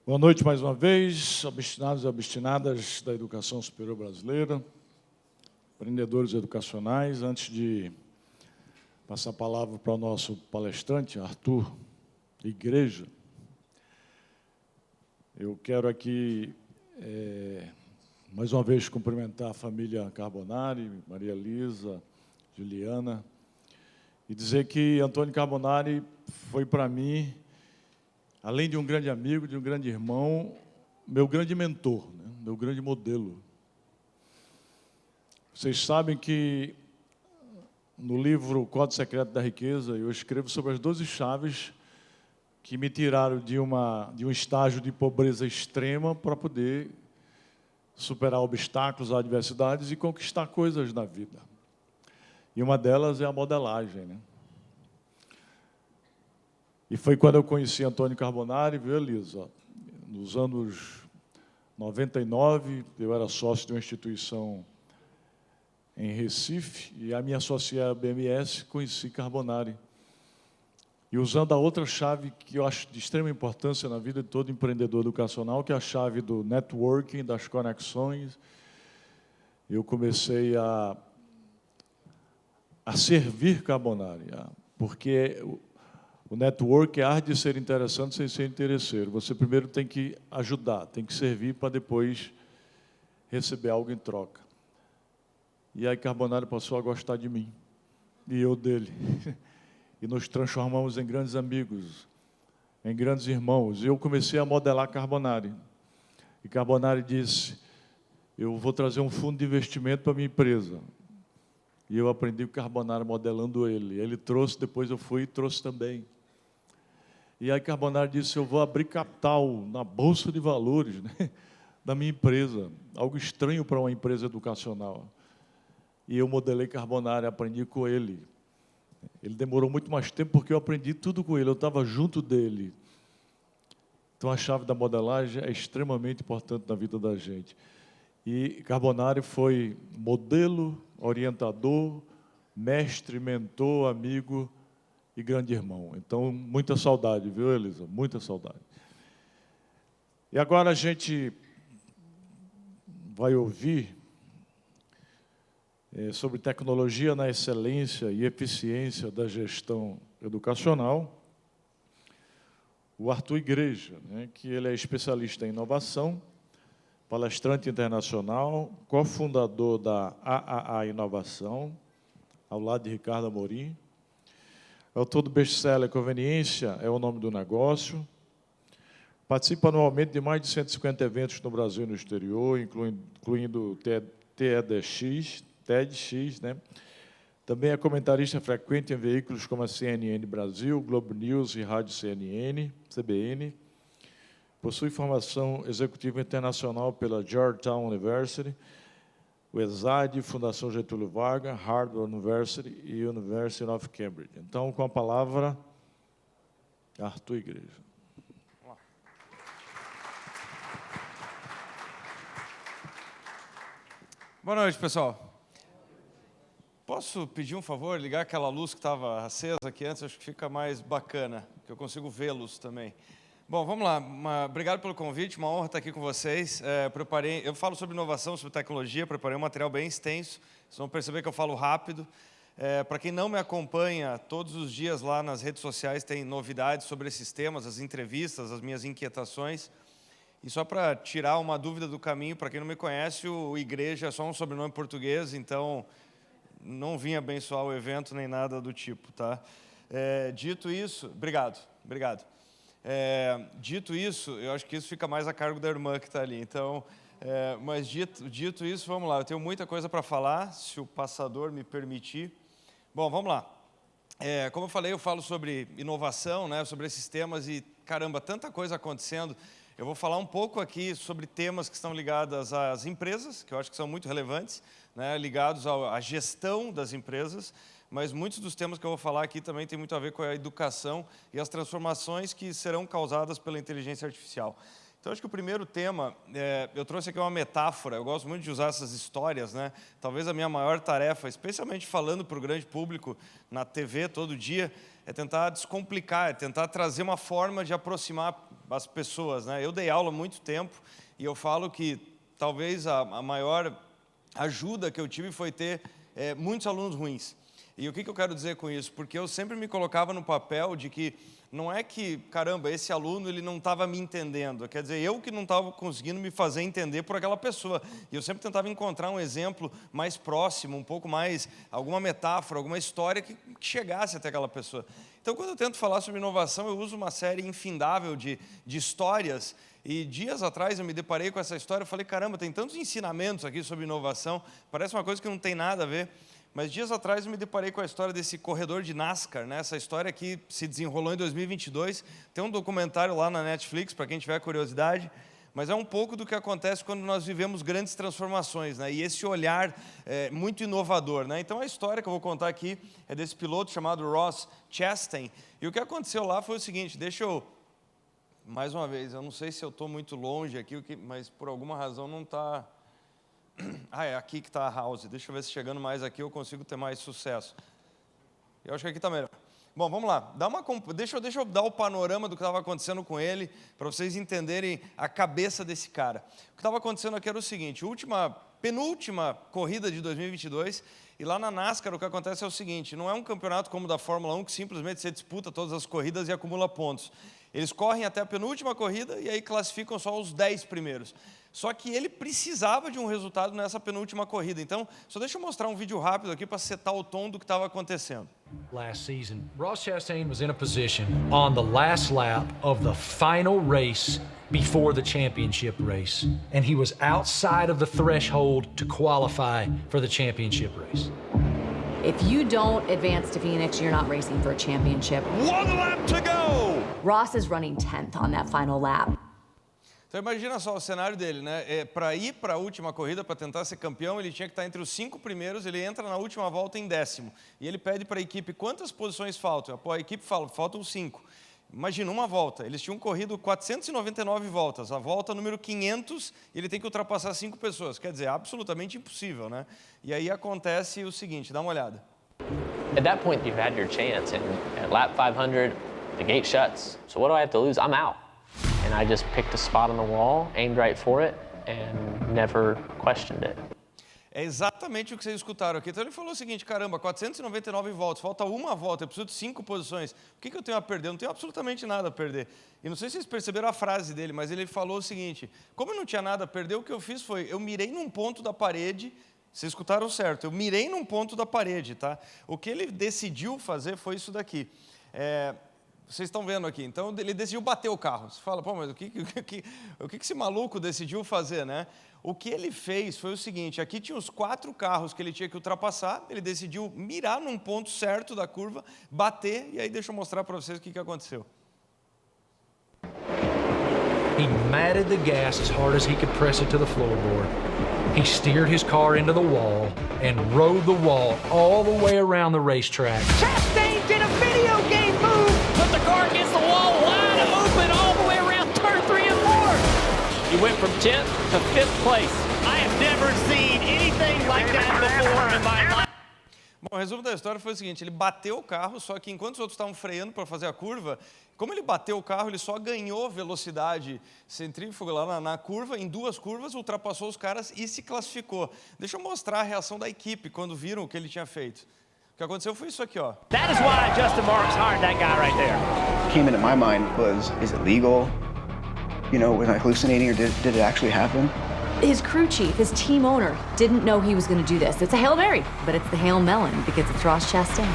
Boa noite mais uma vez, obstinados e obstinadas da educação superior brasileira, empreendedores educacionais. Antes de passar a palavra para o nosso palestrante, Arthur Igreja, eu quero aqui, mais uma vez, cumprimentar a família Carbonari, Maria Elisa, Juliana, e dizer que Antônio Carbonari foi, para mim, além de um grande amigo, de um grande irmão, meu grande mentor, né? Meu grande modelo. Vocês sabem que no livro Código Secreto da Riqueza, eu escrevo sobre as 12 chaves que me tiraram de um estágio de pobreza extrema para poder superar obstáculos, adversidades e conquistar coisas na vida. E uma delas é a modelagem, né? E foi quando eu conheci Antônio Carbonari, viu, Elisa? Nos anos 99, eu era sócio de uma instituição em Recife, e a minha associei à BMS, conheci Carbonari. E usando a outra chave que eu acho de extrema importância na vida de todo empreendedor educacional, que é a chave do networking, das conexões, eu comecei a servir Carbonari, porque o network é a arte de ser interessante sem ser interesseiro. Você primeiro tem que ajudar, tem que servir para depois receber algo em troca. E aí Carbonari passou a gostar de mim, e eu dele. E nos transformamos em grandes amigos, em grandes irmãos. E eu comecei a modelar Carbonari. E Carbonari disse, eu vou trazer um fundo de investimento para a minha empresa. E eu aprendi com Carbonari modelando ele. Ele trouxe, depois eu fui e trouxe também. E aí Carbonari disse, eu vou abrir capital na Bolsa de Valores, né, da minha empresa. Algo estranho para uma empresa educacional. E eu modelei Carbonari, aprendi com ele. Ele demorou muito mais tempo porque eu aprendi tudo com ele, eu estava junto dele. Então a chave da modelagem é extremamente importante na vida da gente. E Carbonari foi modelo, orientador, mestre, mentor, amigo e grande irmão. Então, muita saudade, viu, Elisa? Muita saudade. E agora a gente vai ouvir sobre tecnologia na excelência e eficiência da gestão educacional, o Arthur Igreja, né, que ele é especialista em inovação, palestrante internacional, cofundador da AAA Inovação, ao lado de Ricardo Amorim, autor do best-seller Conveniência é o nome do negócio, participa anualmente de mais de 150 eventos no Brasil e no exterior, incluindo TEDx, né? Também é comentarista frequente em veículos como a CNN Brasil, Globo News e Rádio CNN, CBN. Possui formação executiva internacional pela Georgetown University, o ESAD, Fundação Getúlio Vargas, Harvard University e University of Cambridge. Então, com a palavra, Arthur Igreja. Boa noite, pessoal. Posso pedir um favor, ligar aquela luz que estava acesa aqui antes? Acho que fica mais bacana, que eu consigo vê-los também. Bom, vamos lá. Obrigado pelo convite, uma honra estar aqui com vocês. Eu falo sobre inovação, sobre tecnologia, preparei um material bem extenso, vocês vão perceber que eu falo rápido. Para quem não me acompanha, todos os dias lá nas redes sociais tem novidades sobre esses temas, as entrevistas, as minhas inquietações. E só para tirar uma dúvida do caminho, para quem não me conhece, o Igreja é só um sobrenome português, então não vim abençoar o evento nem nada do tipo, tá? Dito isso, obrigado. Dito isso, eu acho que isso fica mais a cargo da irmã que está ali. Então, mas dito isso, vamos lá. Eu tenho muita coisa para falar, se o passador me permitir. Bom, vamos lá. Como eu falei, eu falo sobre inovação, né, sobre esses temas e, caramba, tanta coisa acontecendo. Eu vou falar um pouco aqui sobre temas que estão ligados às empresas, que eu acho que são muito relevantes, né, ligados à gestão das empresas, mas muitos dos temas que eu vou falar aqui também tem muito a ver com a educação e as transformações que serão causadas pela inteligência artificial. Então, acho que o primeiro tema, eu trouxe aqui uma metáfora, eu gosto muito de usar essas histórias, né? Talvez a minha maior tarefa, especialmente falando para o grande público na TV todo dia, é tentar descomplicar, é tentar trazer uma forma de aproximar as pessoas, né? Eu dei aula há muito tempo e eu falo que talvez a maior ajuda que eu tive foi ter muitos alunos ruins. E o que eu quero dizer com isso? Porque eu sempre me colocava no papel de que não é que, caramba, esse aluno ele não estava me entendendo. Quer dizer, eu que não estava conseguindo me fazer entender por aquela pessoa. E eu sempre tentava encontrar um exemplo mais próximo, um pouco mais, alguma metáfora, alguma história que chegasse até aquela pessoa. Então, quando eu tento falar sobre inovação, eu uso uma série infindável de histórias. E dias atrás eu me deparei com essa história e falei, caramba, tem tantos ensinamentos aqui sobre inovação, parece uma coisa que não tem nada a ver. Mas dias atrás eu me deparei com a história desse corredor de NASCAR, né? Essa história que se desenrolou em 2022. Tem um documentário lá na Netflix, para quem tiver curiosidade. Mas é um pouco do que acontece quando nós vivemos grandes transformações, né? E esse olhar muito inovador, né? Então a história que eu vou contar aqui é desse piloto chamado Ross Chastain. E o que aconteceu lá foi o seguinte, deixa eu... Mais uma vez, eu não sei se eu estou muito longe aqui, mas por alguma razão não está... Ah, é aqui que está a house. Deixa eu ver se chegando mais aqui eu consigo ter mais sucesso. Eu acho que aqui está melhor. Bom, vamos lá. Deixa eu dar o panorama do que estava acontecendo com ele, para vocês entenderem a cabeça desse cara. O que estava acontecendo aqui era o seguinte, penúltima corrida de 2022, e lá na NASCAR o que acontece é o seguinte, não é um campeonato como o da Fórmula 1, que simplesmente você disputa todas as corridas e acumula pontos. Eles correm até a penúltima corrida e aí classificam só os 10 primeiros. Só que ele precisava de um resultado nessa penúltima corrida. Então, só deixa eu mostrar um vídeo rápido aqui para setar o tom do que estava acontecendo. Last season, Ross Chastain was in a position on the last lap of the final race before the championship race, and he was outside of the threshold to qualify for the championship race. If you don't advance to Phoenix, you're not racing for a championship. 1 lap to go! Ross is running 10th on that final lap. Então imagina só o cenário dele, né? Para ir para a última corrida, para tentar ser campeão, ele tinha que estar entre os 5 primeiros, ele entra na última volta em 10º. E ele pede para a equipe quantas posições faltam. A equipe fala, faltam 5. Imagina, uma volta. Eles tinham corrido 499 voltas. A volta número 500, ele tem que ultrapassar 5 pessoas. Quer dizer, absolutamente impossível, né? E aí acontece o seguinte, dá uma olhada. At that point, you've had your chance, and at lap 500, the gate shuts. So what do I have to lose? I'm out. And I just picked a spot on the wall, aimed right for it, and never questioned it. É exatamente o que vocês escutaram aqui. Então ele falou o seguinte, caramba, 499 voltas, falta uma volta, eu preciso de 5 posições. O que eu tenho a perder? Eu não tenho absolutamente nada a perder. E não sei se vocês perceberam a frase dele, mas ele falou o seguinte, como eu não tinha nada a perder, o que eu fiz foi, eu mirei num ponto da parede, vocês escutaram certo, eu mirei num ponto da parede, tá? O que ele decidiu fazer foi isso daqui. Vocês estão vendo aqui, então ele decidiu bater o carro. Você fala, pô, mas o que esse maluco decidiu fazer, né? O que ele fez foi o seguinte, aqui tinha os 4 carros que ele tinha que ultrapassar, ele decidiu mirar num ponto certo da curva, bater, e aí deixa eu mostrar para vocês o que aconteceu. He matted the gas as hard as he could press it to the floorboard. He steered his car into the wall and rode the wall all the way around the racetrack. Chastain did a video game move, put the car against the wall wide open all the way around turn 3 and 4. He went from 10th to 5th place. I have never seen anything like that before in my life. Bom, o resumo da história foi o seguinte, ele bateu o carro, só que enquanto os outros estavam freando para fazer a curva, como ele bateu o carro, ele só ganhou velocidade centrífuga lá na curva, em 2 curvas, ultrapassou os caras e se classificou. Deixa eu mostrar a reação da equipe quando viram o que ele tinha feito. O que aconteceu foi isso aqui, ó. That is why Justin Marks hired that guy right there. What came into my mind was, is it legal? You know, was I hallucinating or did it actually happen? His crew chief, his team owner, didn't know he was going to do this. It's a Hail Mary, but it's the Hail Melon because it's Ross Chastain.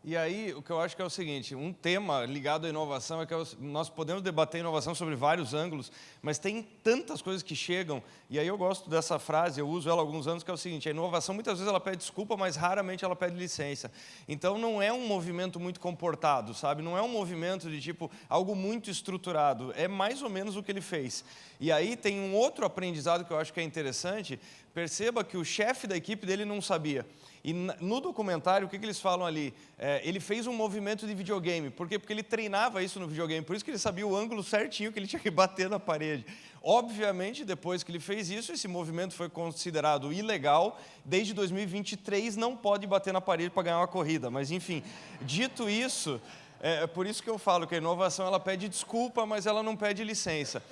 E aí, o que eu acho que é o seguinte, um tema ligado à inovação é que nós podemos debater inovação sobre vários ângulos, mas tem tantas coisas que chegam, e aí eu gosto dessa frase, eu uso ela há alguns anos, que é o seguinte, a inovação muitas vezes ela pede desculpa, mas raramente ela pede licença. Então não é um movimento muito comportado, sabe? Não é um movimento de tipo, algo muito estruturado, é mais ou menos o que ele fez. E aí tem um outro aprendizado que eu acho que é interessante, Perceba que o chefe da equipe dele não sabia. E no documentário, o que eles falam ali? Ele fez um movimento de videogame. Por quê? Porque ele treinava isso no videogame. Por isso que ele sabia o ângulo certinho que ele tinha que bater na parede. Obviamente, depois que ele fez isso, esse movimento foi considerado ilegal. Desde 2023, não pode bater na parede para ganhar uma corrida. Mas, enfim, dito isso, é por isso que eu falo que a inovação ela pede desculpa, mas ela não pede licença.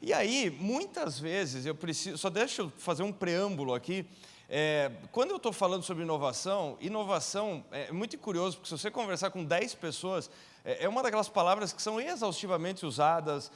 E aí, muitas vezes, só deixa eu fazer um preâmbulo aqui. Quando eu estou falando sobre inovação é muito curioso, porque se você conversar com 10 pessoas, é uma daquelas palavras que são exaustivamente usadas,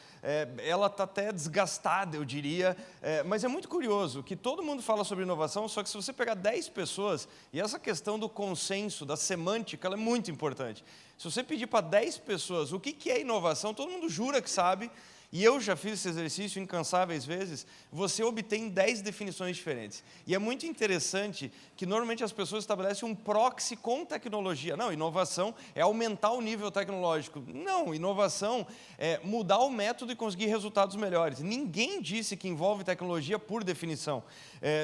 ela está até desgastada, eu diria, mas é muito curioso que todo mundo fala sobre inovação, só que se você pegar 10 pessoas, e essa questão do consenso, da semântica, ela é muito importante. Se você pedir para 10 pessoas o que é inovação, todo mundo jura que sabe, e eu já fiz esse exercício incansáveis vezes, você obtém 10 definições diferentes. E é muito interessante que normalmente as pessoas estabelecem um proxy com tecnologia. Não, inovação é aumentar o nível tecnológico. Não, inovação é mudar o método e conseguir resultados melhores. Ninguém disse que envolve tecnologia por definição.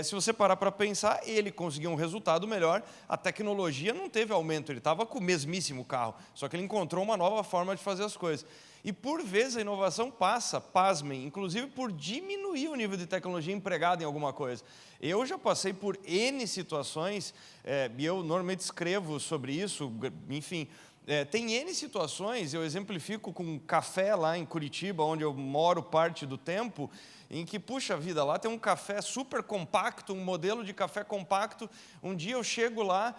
Se você parar para pensar, ele conseguiu um resultado melhor, a tecnologia não teve aumento, ele estava com o mesmíssimo carro, só que ele encontrou uma nova forma de fazer as coisas. E, por vezes, a inovação passa, pasmem, inclusive por diminuir o nível de tecnologia empregada em alguma coisa. Eu já passei por N situações, e eu normalmente escrevo sobre isso, enfim, tem N situações, eu exemplifico com um café lá em Curitiba, onde eu moro parte do tempo, em que, puxa vida, lá tem um café super compacto, um modelo de café compacto. Um dia eu chego lá,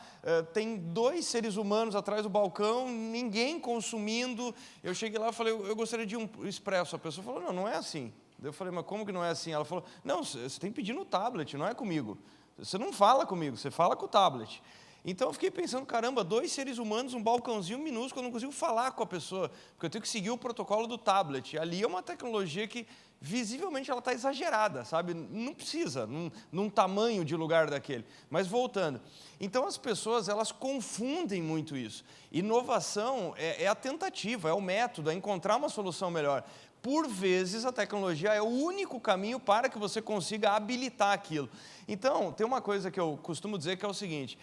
tem 2 seres humanos atrás do balcão, ninguém consumindo. Eu cheguei lá e falei, eu gostaria de um expresso. A pessoa falou, não é assim. Eu falei, mas como que não é assim? Ela falou, não, você tem que pedir no tablet, não é comigo. Você não fala comigo, você fala com o tablet. Então eu fiquei pensando, caramba, 2 seres humanos, um balcãozinho minúsculo, eu não consigo falar com a pessoa, porque eu tenho que seguir o protocolo do tablet. Ali é uma tecnologia que, visivelmente, ela está exagerada, sabe? Não precisa, num tamanho de lugar daquele. Mas voltando, então as pessoas, elas confundem muito isso. Inovação é a tentativa, é o método, é encontrar uma solução melhor. Por vezes, a tecnologia é o único caminho para que você consiga habilitar aquilo. Então, tem uma coisa que eu costumo dizer que é o seguinte,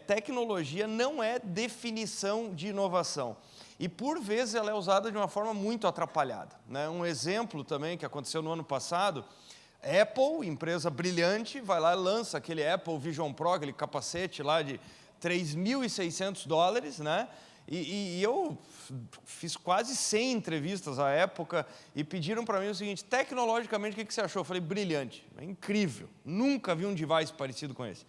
tecnologia não é definição de inovação. E, por vezes, ela é usada de uma forma muito atrapalhada, né? Um exemplo também que aconteceu no ano passado, Apple, empresa brilhante, vai lá e lança aquele Apple Vision Pro, aquele capacete lá de $3.600, né? E eu fiz quase 100 entrevistas à época e pediram para mim o seguinte, tecnologicamente, o que você achou? Eu falei, brilhante, é incrível, nunca vi um device parecido com esse.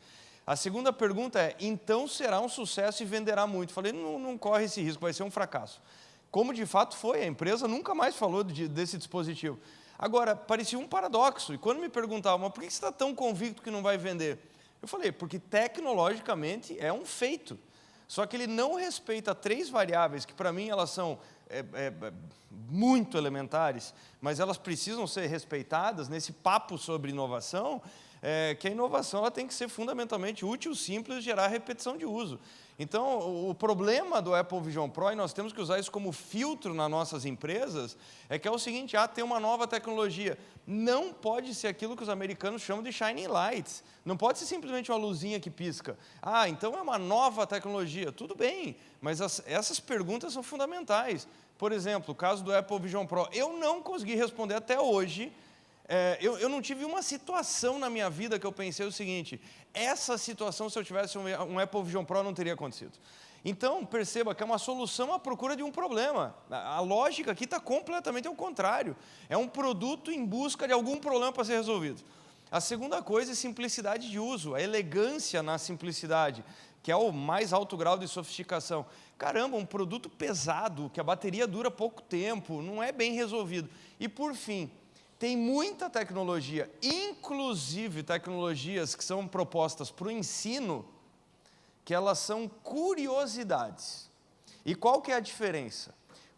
A segunda pergunta é, então será um sucesso e venderá muito? Eu falei, não corre esse risco, vai ser um fracasso. Como de fato foi, a empresa nunca mais falou desse dispositivo. Agora, parecia um paradoxo, e quando me perguntavam, mas por que você está tão convicto que não vai vender? Eu falei, porque tecnologicamente é um feito. Só que ele não respeita 3 variáveis que, para mim, elas são muito elementares, mas elas precisam ser respeitadas nesse papo sobre inovação, que a inovação ela tem que ser fundamentalmente útil, simples e gerar repetição de uso. Então, o problema do Apple Vision Pro, e nós temos que usar isso como filtro nas nossas empresas, é que é o seguinte, tem uma nova tecnologia. Não pode ser aquilo que os americanos chamam de shining lights. Não pode ser simplesmente uma luzinha que pisca. Então é uma nova tecnologia. Tudo bem, mas essas perguntas são fundamentais. Por exemplo, o caso do Apple Vision Pro. Eu não consegui responder até hoje. Eu não tive uma situação na minha vida que eu pensei o seguinte, essa situação, se eu tivesse um Apple Vision Pro, não teria acontecido. Então, perceba que é uma solução à procura de um problema. A lógica aqui está completamente ao contrário. É um produto em busca de algum problema para ser resolvido. A segunda coisa é simplicidade de uso, a elegância na simplicidade, que é o mais alto grau de sofisticação. Caramba, um produto pesado, que a bateria dura pouco tempo, não é bem resolvido. E, por fim, tem muita tecnologia, inclusive tecnologias que são propostas para o ensino, que elas são curiosidades. E qual que é a diferença?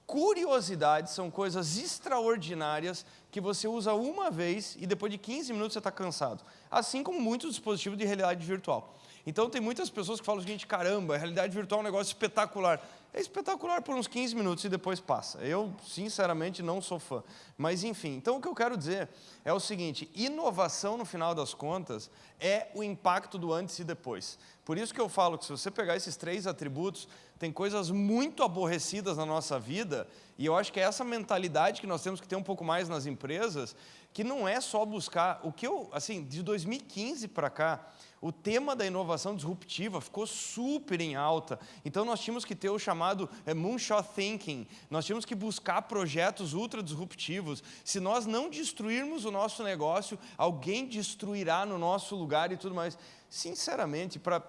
Curiosidades são coisas extraordinárias que você usa uma vez e depois de 15 minutos você está cansado. Assim como muitos dispositivos de realidade virtual. Então tem muitas pessoas que falam o seguinte, caramba, a realidade virtual é um negócio espetacular. é espetacular por uns 15 minutos e depois passa. Eu, sinceramente, não sou fã. Mas, enfim, então o que eu quero dizer é o seguinte, inovação, no final das contas, é o impacto do antes e depois. Por isso que eu falo que se você pegar esses 3 atributos, tem coisas muito aborrecidas na nossa vida, e eu acho que é essa mentalidade que nós temos que ter um pouco mais nas empresas, que não é só buscar... O que eu, assim, de 2015 para cá, o tema da inovação disruptiva ficou super em alta. Então, nós tínhamos que ter o chamado moonshot thinking. Nós tínhamos que buscar projetos ultra disruptivos. Se nós não destruirmos o nosso negócio, alguém destruirá no nosso lugar e tudo mais. Sinceramente, para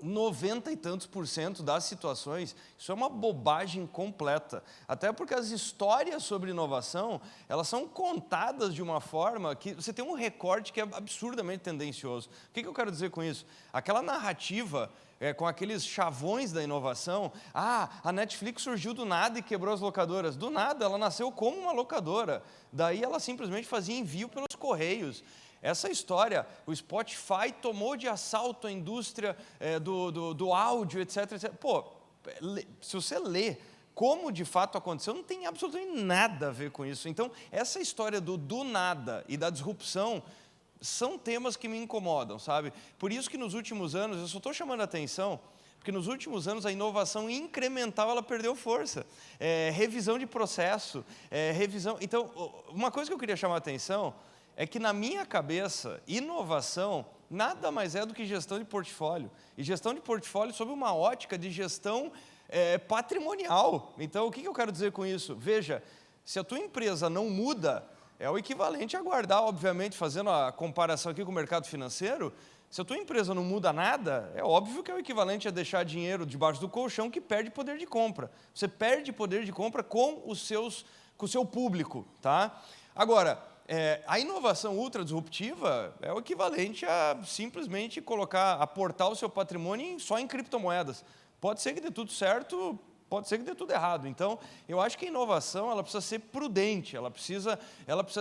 90 e tantos % das situações, isso é uma bobagem completa. Até porque as histórias sobre inovação, elas são contadas de uma forma que você tem um recorte que é absurdamente tendencioso. O que eu quero dizer com isso? Aquela narrativa com aqueles chavões da inovação, a Netflix surgiu do nada e quebrou as locadoras. Do nada, ela nasceu como uma locadora. Daí ela simplesmente fazia envio pelos correios. Essa história, o Spotify tomou de assalto a indústria do áudio, etc, etc. Pô, se você lê como de fato aconteceu, não tem absolutamente nada a ver com isso. Então, essa história do nada e da disrupção são temas que me incomodam, sabe? Por isso que nos últimos anos, eu só estou chamando a atenção, porque nos últimos anos a inovação incremental ela perdeu força. Revisão de processo, revisão... Então, uma coisa que eu queria chamar a atenção é que, na minha cabeça, inovação nada mais é do que gestão de portfólio. E gestão de portfólio sob uma ótica de gestão patrimonial. Então, o que eu quero dizer com isso? Veja, se a tua empresa não muda, é o equivalente a guardar, obviamente, fazendo a comparação aqui com o mercado financeiro, se a tua empresa não muda nada, é óbvio que é o equivalente a deixar dinheiro debaixo do colchão que perde poder de compra. Você perde poder de compra com o seu público, tá? Agora, a inovação ultra disruptiva é o equivalente a simplesmente aportar o seu patrimônio só em criptomoedas. Pode ser que dê tudo certo, pode ser que dê tudo errado. Então, eu acho que a inovação ela precisa ser prudente, ela precisa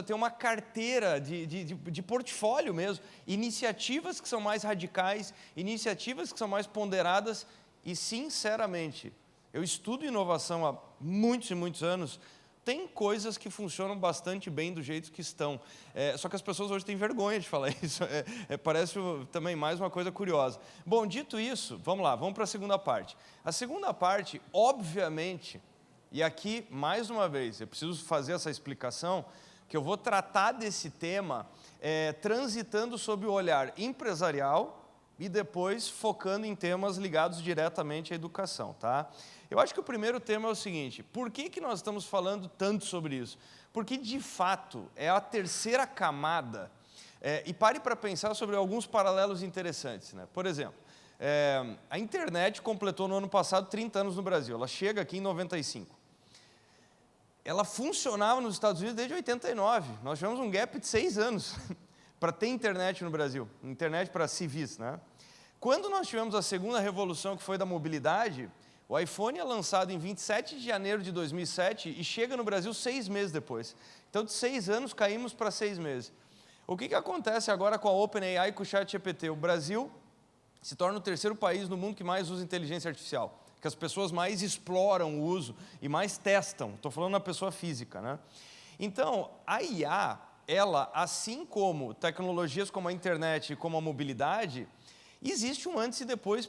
ter uma carteira de portfólio mesmo, iniciativas que são mais radicais, iniciativas que são mais ponderadas e, sinceramente, eu estudo inovação há muitos e muitos anos. Tem coisas que funcionam bastante bem do jeito que estão. Só que as pessoas hoje têm vergonha de falar isso. Parece também mais uma coisa curiosa. Bom, dito isso, vamos lá, vamos para a segunda parte. A segunda parte, obviamente, e aqui, mais uma vez, eu preciso fazer essa explicação, que eu vou tratar desse tema transitando sob o olhar empresarial e depois focando em temas ligados diretamente à educação, tá? Eu acho que o primeiro tema é o seguinte, por que nós estamos falando tanto sobre isso? Porque, de fato, é a terceira camada, e pare para pensar sobre alguns paralelos interessantes, né? Por exemplo, a internet completou no ano passado 30 anos no Brasil, ela chega aqui em 95. Ela funcionava nos Estados Unidos desde 89, nós tivemos um gap de 6 anos para ter internet no Brasil, internet para civis, né? Quando nós tivemos a segunda revolução, que foi da mobilidade, o iPhone é lançado em 27 de janeiro de 2007 e chega no Brasil 6 meses depois. Então, de 6 anos, caímos para 6 meses. O que acontece agora com a OpenAI e com o ChatGPT? O Brasil se torna o terceiro país no mundo que mais usa inteligência artificial, que as pessoas mais exploram o uso e mais testam. Estou falando na pessoa física, né? Então, a IA, ela, assim como tecnologias como a internet e como a mobilidade, existe um antes e depois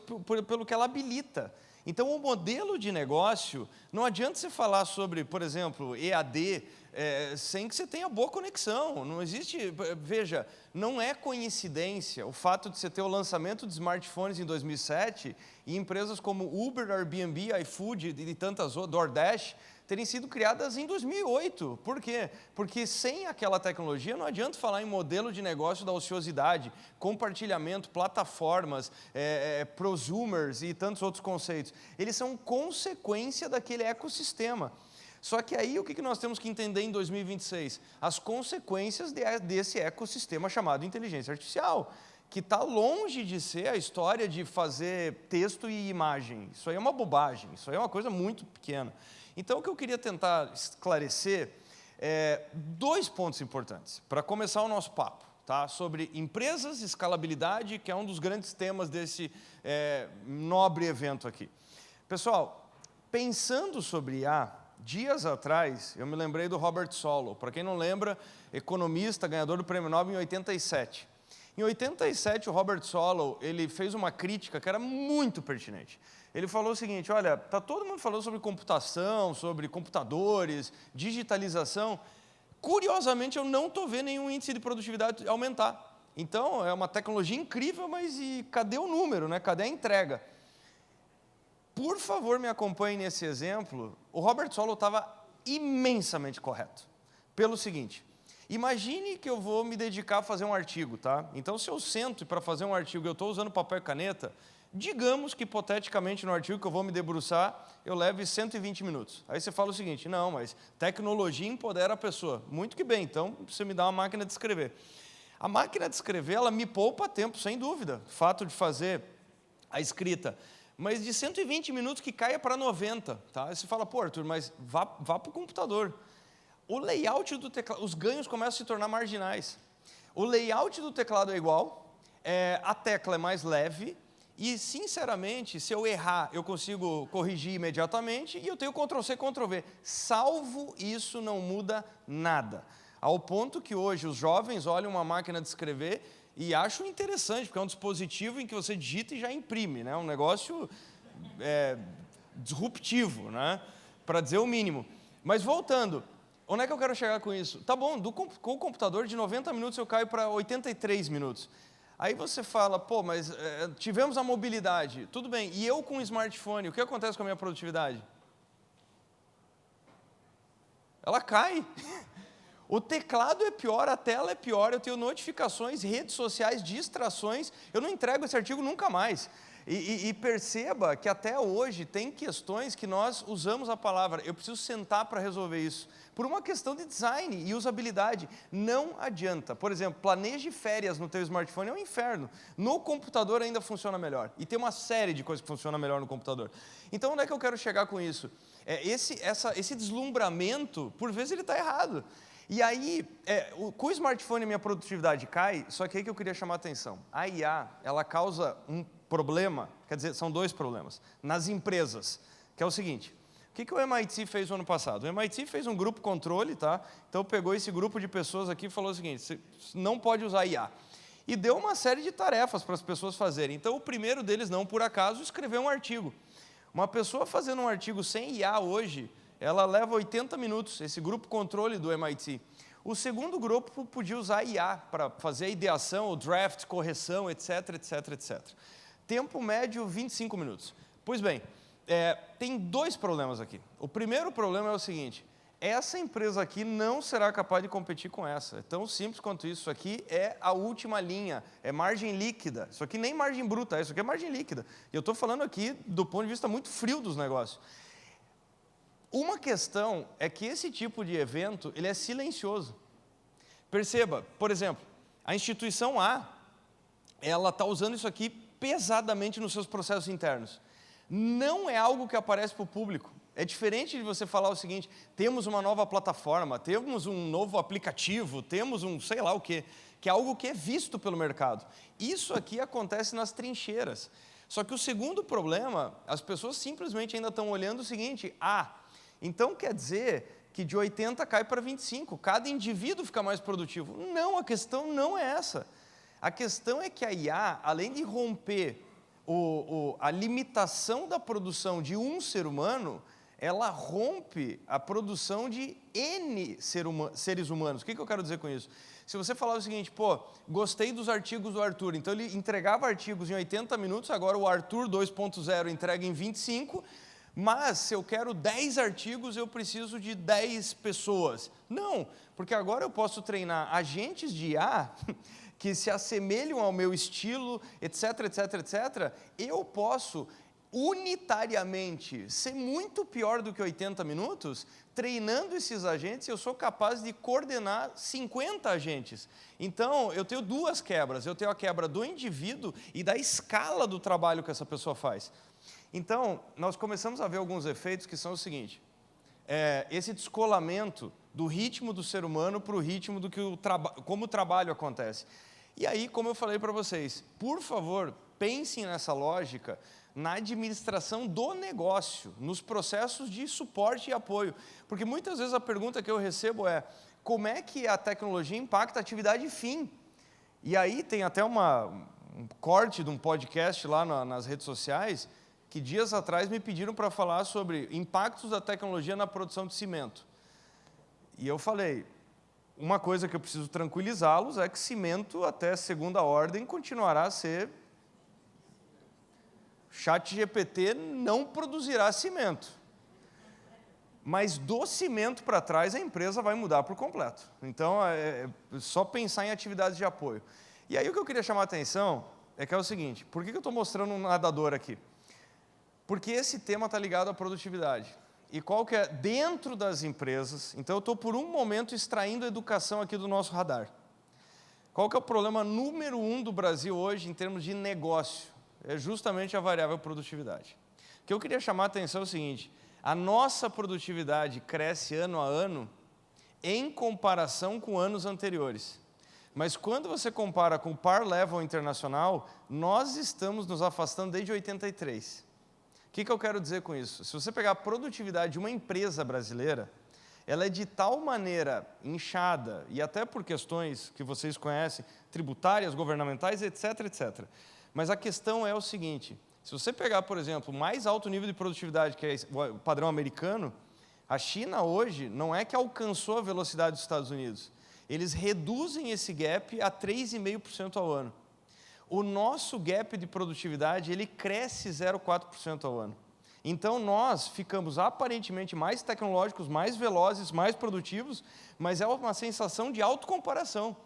pelo que ela habilita. Então, o modelo de negócio, não adianta você falar sobre, por exemplo, EAD, sem que você tenha boa conexão. Não existe, veja, não é coincidência o fato de você ter o lançamento de smartphones em 2007 e empresas como Uber, Airbnb, iFood e tantas outras, DoorDash, terem sido criadas em 2008. Por quê? Porque sem aquela tecnologia não adianta falar em modelo de negócio da ociosidade, compartilhamento, plataformas, prosumers e tantos outros conceitos. Eles são consequência daquele ecossistema. Só que aí o que nós temos que entender em 2026? As consequências desse ecossistema chamado inteligência artificial, que está longe de ser a história de fazer texto e imagem. Isso aí é uma bobagem, isso aí é uma coisa muito pequena. Então, o que eu queria tentar esclarecer é 2 pontos importantes, para começar o nosso papo, tá? Sobre empresas, escalabilidade, que é um dos grandes temas desse nobre evento aqui. Pessoal, pensando sobre IA, dias atrás, eu me lembrei do Robert Solow. Para quem não lembra, economista, ganhador do Prêmio Nobel em 87. Em 87, o Robert Solow, ele fez uma crítica que era muito pertinente. Ele falou o seguinte, olha, está todo mundo falando sobre computação, sobre computadores, digitalização. Curiosamente, eu não estou vendo nenhum índice de produtividade aumentar. Então, é uma tecnologia incrível, mas e cadê o número, né? Cadê a entrega? Por favor, me acompanhe nesse exemplo. O Robert Solow estava imensamente correto. Pelo seguinte, imagine que eu vou me dedicar a fazer um artigo, tá? Então, se eu sento para fazer um artigo e eu estou usando papel e caneta, digamos que, hipoteticamente, no artigo que eu vou me debruçar, eu leve 120 minutos. Aí você fala o seguinte, não, mas tecnologia empodera a pessoa. Muito que bem, então você me dá uma máquina de escrever. A máquina de escrever, ela me poupa tempo, sem dúvida, o fato de fazer a escrita. Mas de 120 minutos que caia para 90, tá? Aí você fala, pô, Arthur, mas vá para o computador. O layout do teclado, os ganhos começam a se tornar marginais. O layout do teclado é igual, a tecla é mais leve, e, sinceramente, se eu errar, eu consigo corrigir imediatamente, e eu tenho Ctrl+C, Ctrl+V. Salvo isso, não muda nada. Ao ponto que hoje os jovens olham uma máquina de escrever e acham interessante, porque é um dispositivo em que você digita e já imprime, né? Um negócio disruptivo, né? Para dizer o mínimo. Mas voltando, onde é que eu quero chegar com isso? Tá bom, com o computador de 90 minutos eu caio para 83 minutos. Aí você fala, pô, mas tivemos a mobilidade, tudo bem, e eu com o smartphone, o que acontece com a minha produtividade? Ela cai. O teclado é pior, a tela é pior, eu tenho notificações, redes sociais, distrações, eu não entrego esse artigo nunca mais. E perceba que até hoje tem questões que nós usamos a palavra, eu preciso sentar para resolver isso. Por uma questão de design e usabilidade, não adianta. Por exemplo, planeje férias no teu smartphone, é um inferno. No computador ainda funciona melhor. E tem uma série de coisas que funcionam melhor no computador. Então, onde é que eu quero chegar com isso? Esse deslumbramento, por vezes ele está errado. E aí, com o smartphone a minha produtividade cai, só que aí que eu queria chamar a atenção. A IA, ela causa um problema, quer dizer, são dois problemas, nas empresas, que é o seguinte, o que o MIT fez no ano passado? O MIT fez um grupo controle, tá? Então pegou esse grupo de pessoas aqui e falou o seguinte, você não pode usar IA. E deu uma série de tarefas para as pessoas fazerem. Então o primeiro deles, não por acaso, escreveu um artigo. Uma pessoa fazendo um artigo sem IA hoje, ela leva 80 minutos, esse grupo controle do MIT. O segundo grupo podia usar IA para fazer a ideação, o draft, correção, etc, etc, etc. Tempo médio, 25 minutos. Pois bem, tem dois problemas aqui. O primeiro problema é o seguinte, essa empresa aqui não será capaz de competir com essa. É tão simples quanto isso. Isso aqui é a última linha, é margem líquida. Isso aqui nem margem bruta, isso aqui é margem líquida. E eu estou falando aqui do ponto de vista muito frio dos negócios. Uma questão é que esse tipo de evento, ele é silencioso. Perceba, por exemplo, a instituição A, ela está usando isso aqui pesadamente nos seus processos internos. Não é algo que aparece para o público. É diferente de você falar o seguinte, temos uma nova plataforma, temos um novo aplicativo, temos um sei lá o quê, que é algo que é visto pelo mercado. Isso aqui acontece nas trincheiras. Só que o segundo problema, as pessoas simplesmente ainda estão olhando o seguinte, então quer dizer que de 80 cai para 25, cada indivíduo fica mais produtivo. Não, a questão não é essa. A questão é que a IA, além de romper a limitação da produção de um ser humano, ela rompe a produção de N seres humanos. O que eu quero dizer com isso? Se você falar o seguinte, pô, gostei dos artigos do Arthur, então ele entregava artigos em 80 minutos, agora o Arthur 2.0 entrega em 25, mas se eu quero 10 artigos, eu preciso de 10 pessoas. Não, porque agora eu posso treinar agentes de IA que se assemelham ao meu estilo, etc, etc, etc. Eu posso unitariamente ser muito pior do que 80 minutos, treinando esses agentes, eu sou capaz de coordenar 50 agentes. Então, eu tenho duas quebras. Eu tenho a quebra do indivíduo e da escala do trabalho que essa pessoa faz. Então, nós começamos a ver alguns efeitos que são o seguinte, esse descolamento do ritmo do ser humano para o ritmo do que como o trabalho acontece. E aí, como eu falei para vocês, por favor, pensem nessa lógica na administração do negócio, nos processos de suporte e apoio. Porque muitas vezes a pergunta que eu recebo é, como é que a tecnologia impacta a atividade fim? E aí tem até um corte de um podcast lá nas redes sociais, que dias atrás me pediram para falar sobre impactos da tecnologia na produção de cimento. E eu falei, uma coisa que eu preciso tranquilizá-los é que cimento, até segunda ordem, continuará a ser... ChatGPT não produzirá cimento. Mas do cimento para trás, a empresa vai mudar por completo. Então, é só pensar em atividades de apoio. E aí o que eu queria chamar a atenção é que é o seguinte, por que eu estou mostrando um nadador aqui? Porque esse tema está ligado à produtividade. E qual que é? Dentro das empresas, então eu estou por um momento extraindo a educação aqui do nosso radar. Qual que é o problema número 1 do Brasil hoje em termos de negócio? É justamente a variável produtividade. O que eu queria chamar a atenção é o seguinte, a nossa produtividade cresce ano a ano em comparação com anos anteriores. Mas quando você compara com o par level internacional, nós estamos nos afastando desde 83. O que eu quero dizer com isso? Se você pegar a produtividade de uma empresa brasileira, ela é de tal maneira inchada, e até por questões que vocês conhecem, tributárias, governamentais, etc., etc., mas a questão é o seguinte, se você pegar, por exemplo, o mais alto nível de produtividade, que é o padrão americano, a China hoje não é que alcançou a velocidade dos Estados Unidos, eles reduzem esse gap a 3,5% ao ano. O nosso gap de produtividade, ele cresce 0,4% ao ano. Então, nós ficamos aparentemente mais tecnológicos, mais velozes, mais produtivos, mas é uma sensação de autocomparação.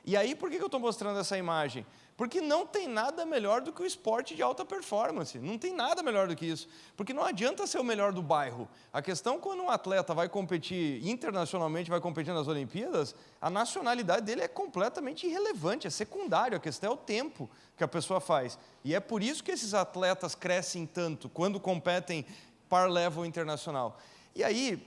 E aí, por que eu estou mostrando essa imagem? Porque não tem nada melhor do que o esporte de alta performance. Não tem nada melhor do que isso. Porque não adianta ser o melhor do bairro. A questão, quando um atleta vai competir internacionalmente, vai competir nas Olimpíadas, a nacionalidade dele é completamente irrelevante, é secundário. A questão é o tempo que a pessoa faz. E é por isso que esses atletas crescem tanto quando competem par level internacional. E aí,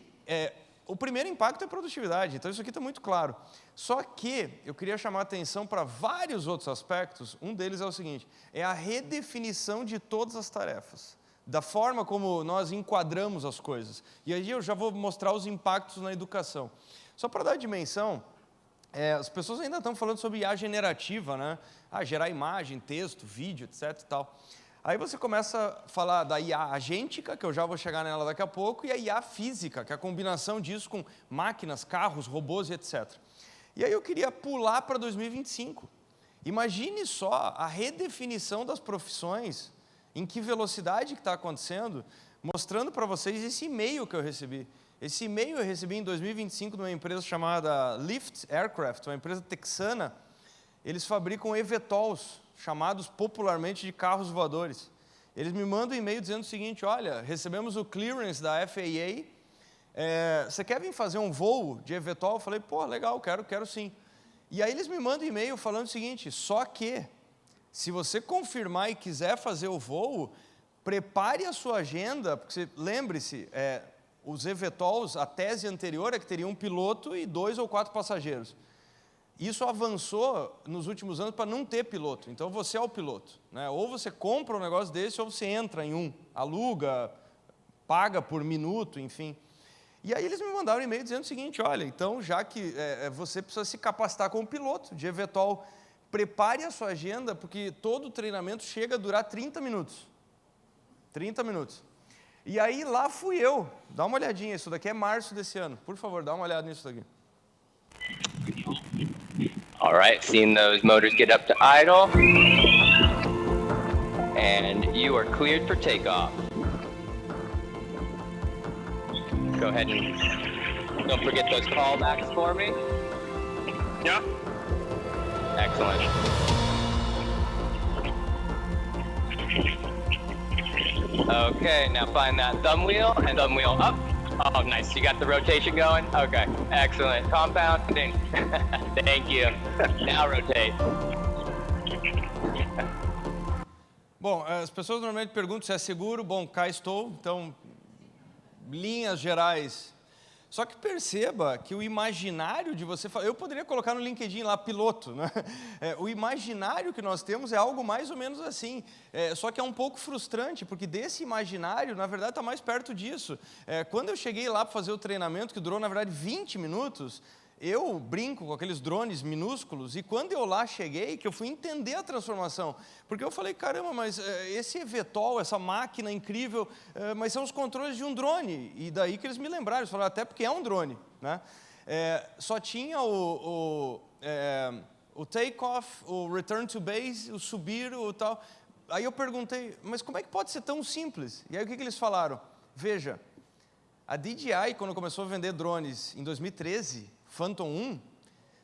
o primeiro impacto é a produtividade, então isso aqui está muito claro. Só que eu queria chamar a atenção para vários outros aspectos, um deles é o seguinte, é a redefinição de todas as tarefas, da forma como nós enquadramos as coisas. E aí eu já vou mostrar os impactos na educação. Só para dar dimensão, as pessoas ainda estão falando sobre IA generativa, né? Gerar imagem, texto, vídeo, etc. e tal. Aí você começa a falar da IA agêntica, que eu já vou chegar nela daqui a pouco, e a IA física, que é a combinação disso com máquinas, carros, robôs e etc. E aí eu queria pular para 2025. Imagine só a redefinição das profissões, em que velocidade que está acontecendo, mostrando para vocês esse e-mail que eu recebi. Esse e-mail eu recebi em 2025 de uma empresa chamada Lyft Aircraft, uma empresa texana. Eles fabricam eVTOLs, chamados popularmente de carros voadores. Eles me mandam um e-mail dizendo o seguinte, olha, recebemos o clearance da FAA, você quer vir fazer um voo de eVTOL? Eu falei, pô, legal, quero sim. E aí eles me mandam um e-mail falando o seguinte, só que, se você confirmar e quiser fazer o voo, prepare a sua agenda, porque lembre-se, os eVTOLs, a tese anterior é que teria um piloto e 2 ou 4 passageiros. Isso avançou nos últimos anos para não ter piloto. Então, você é o piloto, né? Ou você compra um negócio desse, ou você entra em um, aluga, paga por minuto, enfim. E aí eles me mandaram um e-mail dizendo o seguinte, olha, então, já que você precisa se capacitar como piloto de eVTOL, prepare a sua agenda, porque todo o treinamento chega a durar 30 minutos. 30 minutos. E aí, lá fui eu. Dá uma olhadinha, isso daqui é março desse ano. Por favor, dá uma olhada nisso daqui. All right, seeing those motors get up to idle. And you are cleared for takeoff. Go ahead and don't forget those callbacks for me. Yeah. Excellent. Okay, now find that thumb wheel and thumb wheel up. Oh, nice. You got the rotation going? Okay, excellent. Compounding. Thank you. Now rotate. Bom, as pessoas normalmente perguntam se é seguro. Bom, cá estou. Então, linhas gerais, Só que perceba que o imaginário de você... Eu poderia colocar no LinkedIn lá, piloto, né? O imaginário que nós temos é algo mais ou menos assim. Só que é um pouco frustrante, porque desse imaginário, na verdade, está mais perto disso. Quando eu cheguei lá para fazer o treinamento, que durou, na verdade, 20 minutos... Eu brinco com aqueles drones minúsculos, e quando eu lá cheguei, que eu fui entender a transformação, porque eu falei, caramba, mas esse eVTOL, essa máquina incrível, mas são os controles de um drone, e daí que eles me lembraram, eles falaram, até porque é um drone, né? Só tinha o take-off, o return to base, o subir, o tal. Aí eu perguntei, mas como é que pode ser tão simples? E aí o que eles falaram? Veja, a DJI, quando começou a vender drones em 2013, Phantom 1,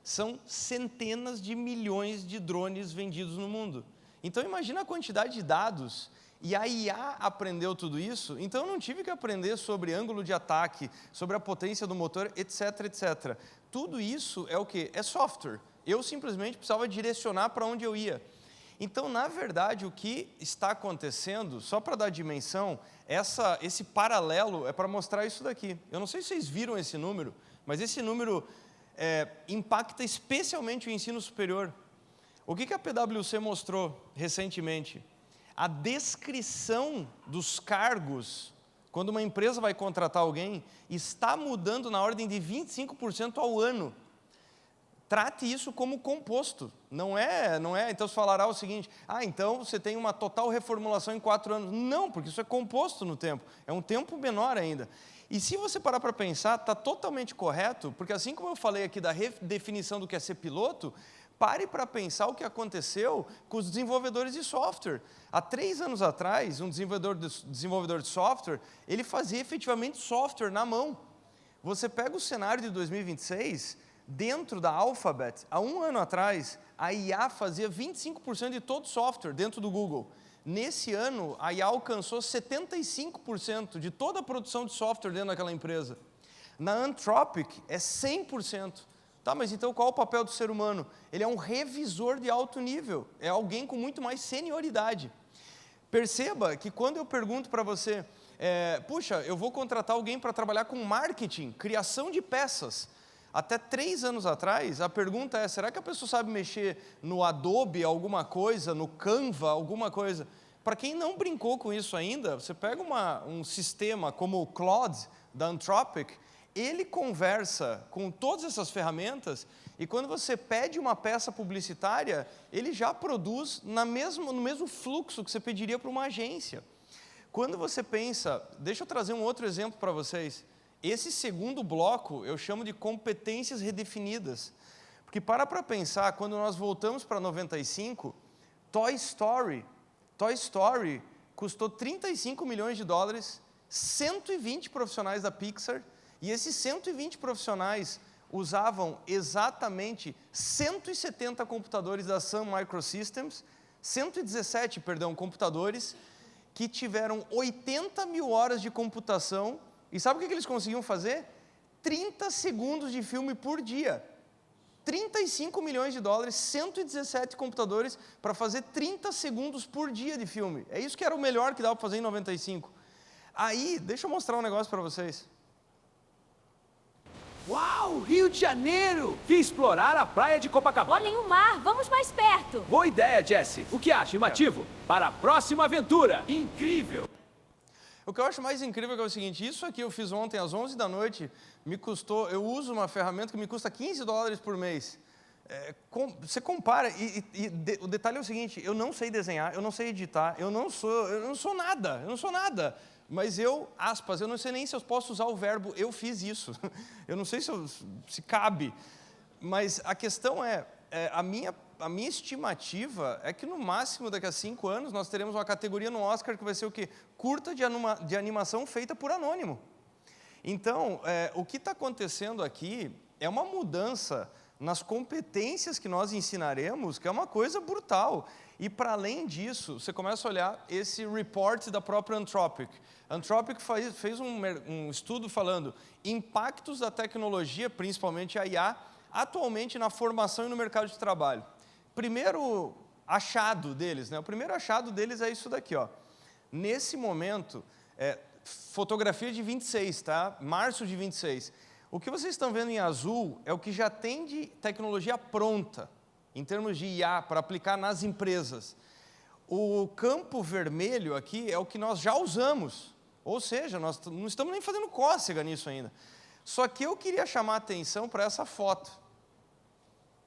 são centenas de milhões de drones vendidos no mundo. Então, imagina a quantidade de dados, e a IA aprendeu tudo isso, então eu não tive que aprender sobre ângulo de ataque, sobre a potência do motor, etc, etc. Tudo isso é o quê? É software. Eu simplesmente precisava direcionar para onde eu ia. Então, na verdade, o que está acontecendo, só para dar dimensão, esse paralelo é para mostrar isso daqui. Eu não sei se vocês viram esse número, mas esse número impacta especialmente o ensino superior. O que a PwC mostrou recentemente? A descrição dos cargos, quando uma empresa vai contratar alguém, está mudando na ordem de 25% ao ano. Trate isso como composto. Não é. Então, você falará o seguinte, então você tem uma total reformulação em 4 anos. Não, porque isso é composto no tempo. É um tempo menor ainda. E se você parar para pensar, está totalmente correto, porque assim como eu falei aqui da redefinição do que é ser piloto, pare para pensar o que aconteceu com os desenvolvedores de software. Há 3 anos atrás, um desenvolvedor de software, ele fazia efetivamente software na mão. Você pega o cenário de 2026, dentro da Alphabet, há 1 ano atrás, a IA fazia 25% de todo software dentro do Google. Nesse ano, a IA alcançou 75% de toda a produção de software dentro daquela empresa. Na Anthropic, é 100%. Tá, mas então qual é o papel do ser humano? Ele é um revisor de alto nível, é alguém com muito mais senioridade. Perceba que quando eu pergunto para você, puxa, eu vou contratar alguém para trabalhar com marketing, criação de peças. Até 3 anos atrás, a pergunta é, será que a pessoa sabe mexer no Adobe alguma coisa, no Canva alguma coisa? Para quem não brincou com isso ainda, você pega um sistema como o Claude, da Anthropic, ele conversa com todas essas ferramentas, e quando você pede uma peça publicitária, ele já produz no mesmo fluxo que você pediria para uma agência. Quando você pensa, deixa eu trazer um outro exemplo para vocês. Esse segundo bloco eu chamo de competências redefinidas. Porque para pensar, quando nós voltamos para 95, Toy Story custou $35 milhões, 120 profissionais da Pixar, e esses 120 profissionais usavam exatamente 170 computadores da Sun Microsystems, 117, computadores, que tiveram 80 mil horas de computação. E sabe o que eles conseguiam fazer? 30 segundos de filme por dia. $35 milhões, 117 computadores para fazer 30 segundos por dia de filme. É isso que era o melhor que dava para fazer em 95. Aí, deixa eu mostrar um negócio para vocês. Uau, Rio de Janeiro! Vim explorar a praia de Copacabana. Olhem o mar, vamos mais perto. Boa ideia, Jesse. O que acha, chamativo? Para a próxima aventura. Incrível! O que eu acho mais incrível é o seguinte, isso aqui eu fiz ontem às 11 da noite, me custou, eu uso uma ferramenta que me custa $15 por mês. Você compara, o detalhe é o seguinte, eu não sei desenhar, eu não sei editar, eu não sou nada. Mas aspas, eu não sei nem se eu posso usar o verbo, eu fiz isso. Eu não sei se cabe, mas a questão a minha estimativa é que no máximo daqui a 5 anos nós teremos uma categoria no Oscar que vai ser o quê? Curta de animação feita por anônimo. Então, o que está acontecendo aqui é uma mudança nas competências que nós ensinaremos, que é uma coisa brutal. E, para além disso, você começa a olhar esse report da própria Anthropic. A Anthropic fez um estudo falando impactos da tecnologia, principalmente a IA, atualmente na formação e no mercado de trabalho. Primeiro achado deles, o primeiro achado deles é isso daqui, ó. Nesse momento, fotografia de 26, tá? Março de 26. O que vocês estão vendo em azul é o que já tem de tecnologia pronta, em termos de IA, para aplicar nas empresas. O campo vermelho aqui é o que nós já usamos, ou seja, nós não estamos nem fazendo cócega nisso ainda. Só que eu queria chamar a atenção para essa foto.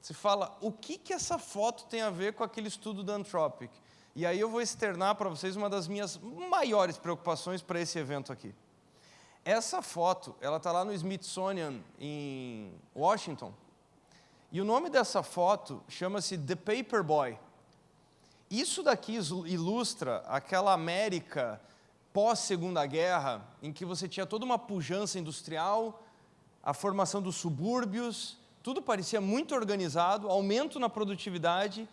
Você fala, o que essa foto tem a ver com aquele estudo da Anthropic? E aí eu vou externar para vocês uma das minhas maiores preocupações para esse evento aqui. Essa foto, ela está lá no Smithsonian, em Washington, e o nome dessa foto chama-se The Paperboy. Isso daqui ilustra aquela América pós-Segunda Guerra, em que você tinha toda uma pujança industrial, a formação dos subúrbios, tudo parecia muito organizado, aumento na produtividade,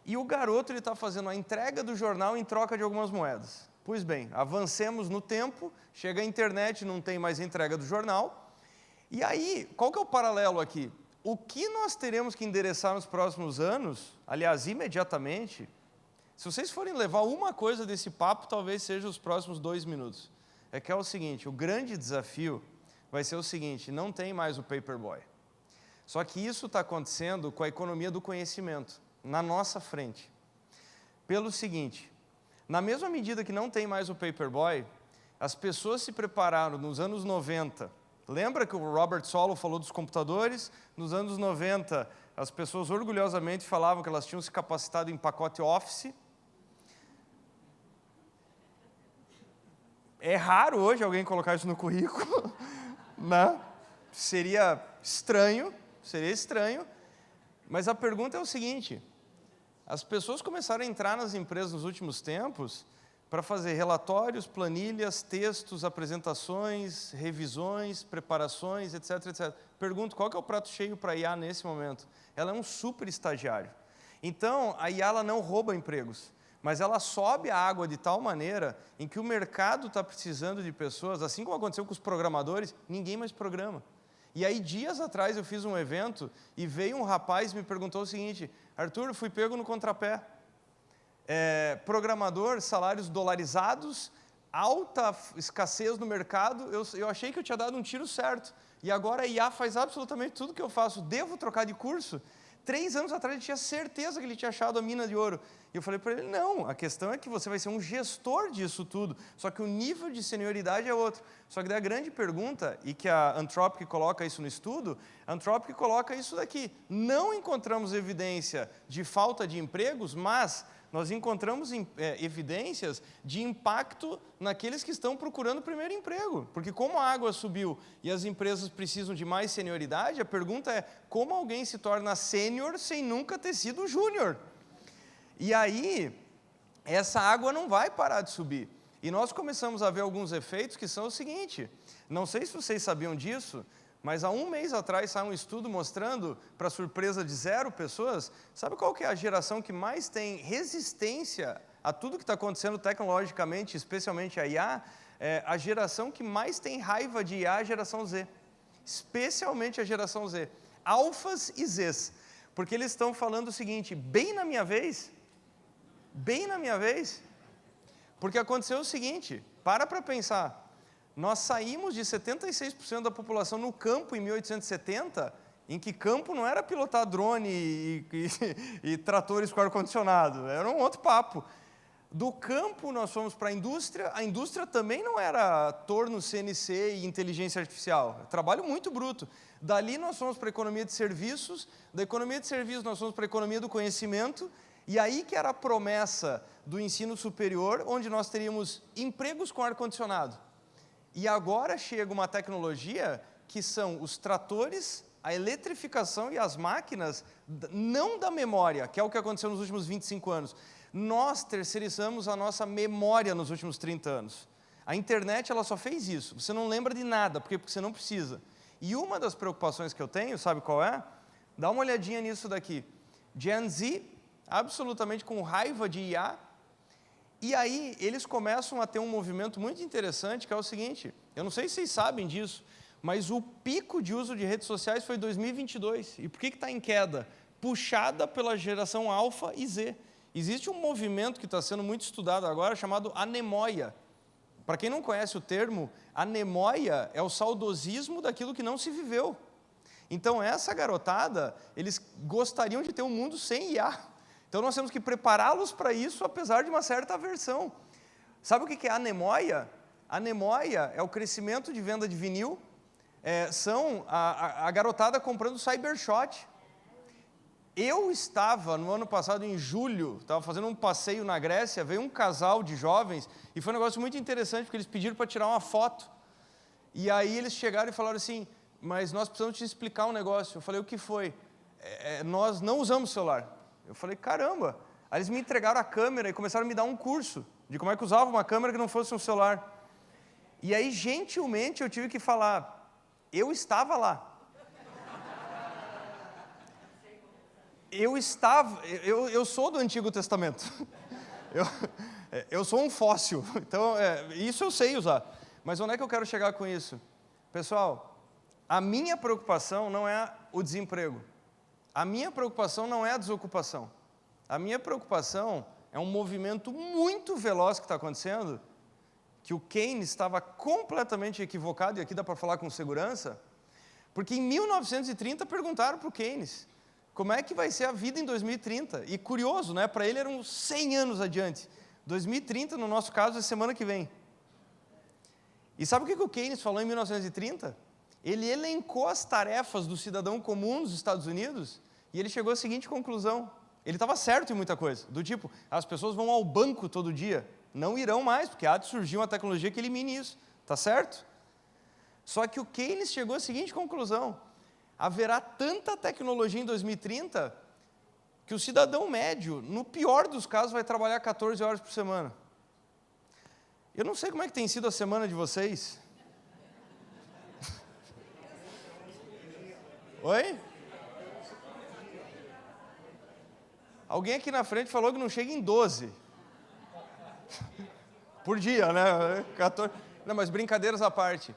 e o garoto está fazendo a entrega do jornal em troca de algumas moedas. Pois bem, avancemos no tempo, chega a internet, não tem mais entrega do jornal, e aí, qual que é o paralelo aqui? O que nós teremos que endereçar nos próximos anos, aliás, imediatamente, se vocês forem levar uma coisa desse papo, talvez seja os próximos 2 minutos, é que é o seguinte, o grande desafio vai ser o seguinte, não tem mais o paperboy. Só que isso está acontecendo com a economia do conhecimento, na nossa frente. Pelo seguinte, na mesma medida que não tem mais o paperboy, as pessoas se prepararam nos anos 90. Lembra que o Robert Solow falou dos computadores? Nos anos 90, as pessoas orgulhosamente falavam que elas tinham se capacitado em pacote Office. É raro hoje alguém colocar isso no currículo, né? Seria estranho, mas a pergunta é o seguinte, as pessoas começaram a entrar nas empresas nos últimos tempos para fazer relatórios, planilhas, textos, apresentações, revisões, preparações, etc, etc. Pergunto, qual que é o prato cheio para a IA nesse momento? Ela é um super estagiário. Então, a IA ela não rouba empregos, mas ela sobe a água de tal maneira em que o mercado está precisando de pessoas, assim como aconteceu com os programadores, ninguém mais programa. E aí, dias atrás, eu fiz um evento e veio um rapaz e me perguntou o seguinte, Arthur, fui pego no contrapé. Programador, salários dolarizados, alta escassez no mercado, eu achei que eu tinha dado um tiro certo. E agora a IA faz absolutamente tudo que eu faço. Devo trocar de curso? 3 anos atrás ele tinha certeza que ele tinha achado a mina de ouro. E eu falei para ele, não, a questão é que você vai ser um gestor disso tudo, só que o nível de senioridade é outro. Só que daí a grande pergunta, e que a Anthropic coloca isso no estudo, a Anthropic coloca isso daqui. Não encontramos evidência de falta de empregos, mas nós encontramos evidências de impacto naqueles que estão procurando o primeiro emprego. Porque como a água subiu e as empresas precisam de mais senioridade, a pergunta é como alguém se torna sênior sem nunca ter sido júnior? E aí, essa água não vai parar de subir. E nós começamos a ver alguns efeitos que são o seguinte, não sei se vocês sabiam disso, mas há 1 mês atrás saiu um estudo mostrando, para surpresa de 0 pessoas, sabe qual que é a geração que mais tem resistência a tudo que está acontecendo tecnologicamente, especialmente a IA? A geração que mais tem raiva de IA é a geração Z, especialmente a geração Z, alfas e Zs, porque eles estão falando o seguinte, bem na minha vez, porque aconteceu o seguinte, para pensar, nós saímos de 76% da população no campo em 1870, em que campo não era pilotar drone e tratores com ar-condicionado, era um outro papo. Do campo nós fomos para a indústria também não era torno, CNC e inteligência artificial, trabalho muito bruto. Dali nós fomos para a economia de serviços, da economia de serviços nós fomos para a economia do conhecimento, e aí que era a promessa do ensino superior, onde nós teríamos empregos com ar-condicionado. E agora chega uma tecnologia que são os tratores, a eletrificação e as máquinas, não da memória, que é o que aconteceu nos últimos 25 anos. Nós terceirizamos a nossa memória nos últimos 30 anos. A internet ela só fez isso, você não lembra de nada, porque você não precisa. E uma das preocupações que eu tenho, sabe qual é? Dá uma olhadinha nisso daqui. Gen Z, absolutamente com raiva de IA, e aí eles começam a ter um movimento muito interessante, que é o seguinte, eu não sei se vocês sabem disso, mas o pico de uso de redes sociais foi em 2022. E por que está em queda? Puxada pela geração alfa e Z. Existe um movimento que está sendo muito estudado agora, chamado anemoia. Para quem não conhece o termo, anemóia é o saudosismo daquilo que não se viveu. Então, essa garotada, eles gostariam de ter um mundo sem IA. Então, nós temos que prepará-los para isso, apesar de uma certa aversão. Sabe o que é anemóia? Anemóia é o crescimento de venda de vinil, são a garotada comprando Cybershot. Eu estava, no ano passado, em julho, estava fazendo um passeio na Grécia, veio um casal de jovens, e foi um negócio muito interessante, porque eles pediram para tirar uma foto. E aí eles chegaram e falaram assim, mas nós precisamos te explicar um negócio. Eu falei, o que foi? Nós não usamos celular. Eu falei, caramba. Aí eles me entregaram a câmera e começaram a me dar um curso de como é que usava uma câmera que não fosse um celular. E aí, gentilmente, eu tive que falar, eu estava lá. Eu sou do Antigo Testamento. Eu sou um fóssil. Então, isso eu sei usar. Mas onde é que eu quero chegar com isso? Pessoal, a minha preocupação não é o desemprego. A minha preocupação não é a desocupação. A minha preocupação é um movimento muito veloz que está acontecendo, que o Keynes estava completamente equivocado, e aqui dá para falar com segurança, porque em 1930 perguntaram para o Keynes, como é que vai ser a vida em 2030? E curioso, né? Para ele eram 100 anos adiante. 2030, no nosso caso, é semana que vem. E sabe o que o Keynes falou em 1930? Ele elencou as tarefas do cidadão comum nos Estados Unidos e ele chegou à seguinte conclusão. Ele estava certo em muita coisa, do tipo, as pessoas vão ao banco todo dia. Não irão mais, porque há de surgir uma tecnologia que elimine isso. Está certo? Só que o Keynes chegou à seguinte conclusão. Haverá tanta tecnologia em 2030 que o cidadão médio, no pior dos casos, vai trabalhar 14 horas por semana. Eu não sei como é que tem sido a semana de vocês. Oi? Alguém aqui na frente falou que não chega em 12. Por dia, né? 14. Não, mas brincadeiras à parte.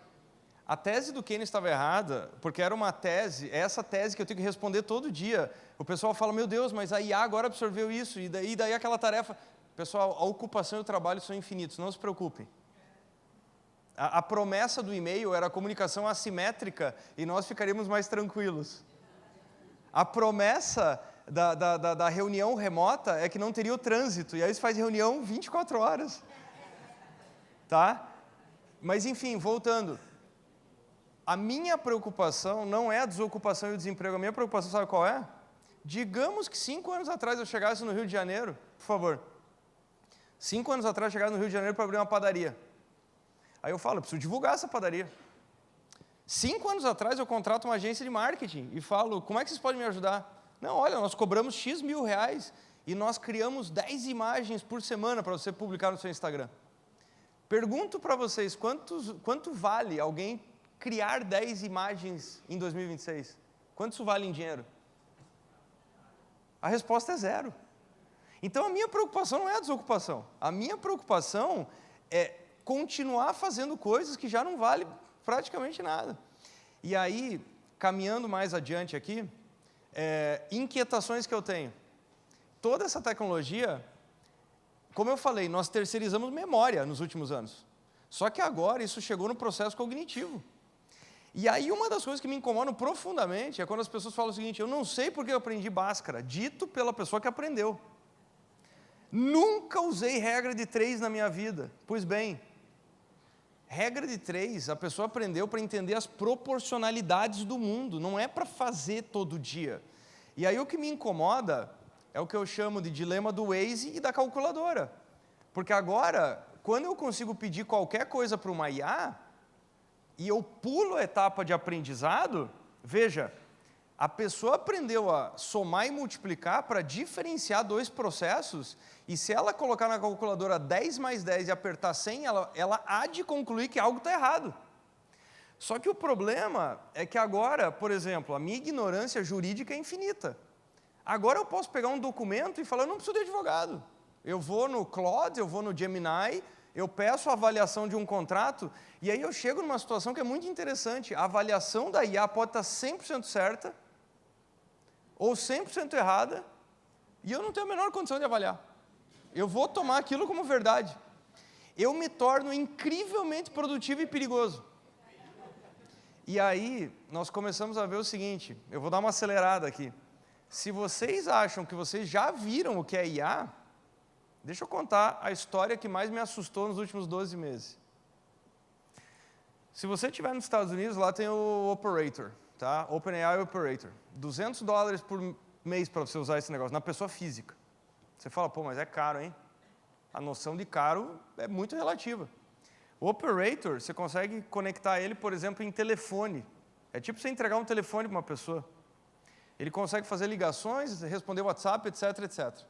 A tese do Keynes estava errada, porque era uma tese, é essa tese que eu tenho que responder todo dia. O pessoal fala, meu Deus, mas a IA agora absorveu isso, e daí aquela tarefa... Pessoal, a ocupação e o trabalho são infinitos, não se preocupem. A promessa do e-mail era a comunicação assimétrica, e nós ficaríamos mais tranquilos. A promessa da reunião remota é que não teria o trânsito, e aí se faz reunião 24 horas. Tá? Mas, enfim, voltando... A minha preocupação não é a desocupação e o desemprego. A minha preocupação, sabe qual é? Digamos que 5 anos atrás eu chegasse no Rio de Janeiro, por favor. 5 anos atrás eu chegasse no Rio de Janeiro para abrir uma padaria. Aí eu falo, eu preciso divulgar essa padaria. 5 anos atrás eu contrato uma agência de marketing e falo, como é que vocês podem me ajudar? Não, olha, nós cobramos X mil reais e nós criamos 10 imagens por semana para você publicar no seu Instagram. Pergunto para vocês, quanto vale alguém criar 10 imagens em 2026? Quanto isso vale em dinheiro? A resposta é 0. Então, a minha preocupação não é a desocupação. A minha preocupação é continuar fazendo coisas que já não valem praticamente nada. E aí, caminhando mais adiante aqui, inquietações que eu tenho. Toda essa tecnologia, como eu falei, nós terceirizamos memória nos últimos anos. Só que agora isso chegou no processo cognitivo. E aí uma das coisas que me incomodam profundamente é quando as pessoas falam o seguinte, eu não sei porque eu aprendi Bhaskara, dito pela pessoa que aprendeu. Nunca usei regra de 3 na minha vida. Pois bem, regra de 3, a pessoa aprendeu para entender as proporcionalidades do mundo, não é para fazer todo dia. E aí o que me incomoda é o que eu chamo de dilema do Waze e da calculadora. Porque agora, quando eu consigo pedir qualquer coisa para uma IA, e eu pulo a etapa de aprendizado, veja, a pessoa aprendeu a somar e multiplicar para diferenciar 2 processos, e se ela colocar na calculadora 10 mais 10 e apertar 100, ela há de concluir que algo está errado. Só que o problema é que agora, por exemplo, a minha ignorância jurídica é infinita. Agora eu posso pegar um documento e falar, eu não preciso de advogado. Eu vou no Claude, eu vou no Gemini, eu peço a avaliação de um contrato, e aí eu chego numa situação que é muito interessante. A avaliação da IA pode estar 100% certa, ou 100% errada, e eu não tenho a menor condição de avaliar. Eu vou tomar aquilo como verdade. eu me torno incrivelmente produtivo e perigoso. E aí, nós começamos a ver o seguinte, eu vou dar uma acelerada aqui. Se vocês acham que vocês já viram o que é IA, deixa eu contar a história que mais me assustou nos últimos 12 meses. Se você estiver nos Estados Unidos, lá tem o Operator, tá? OpenAI Operator. $200 por mês para você usar esse negócio, na pessoa física. Você fala, pô, mas é caro, hein? A noção de caro é muito relativa. O Operator, você consegue conectar ele, por exemplo, em telefone. É tipo você entregar um telefone para uma pessoa. Ele consegue fazer ligações, responder WhatsApp, etc, etc.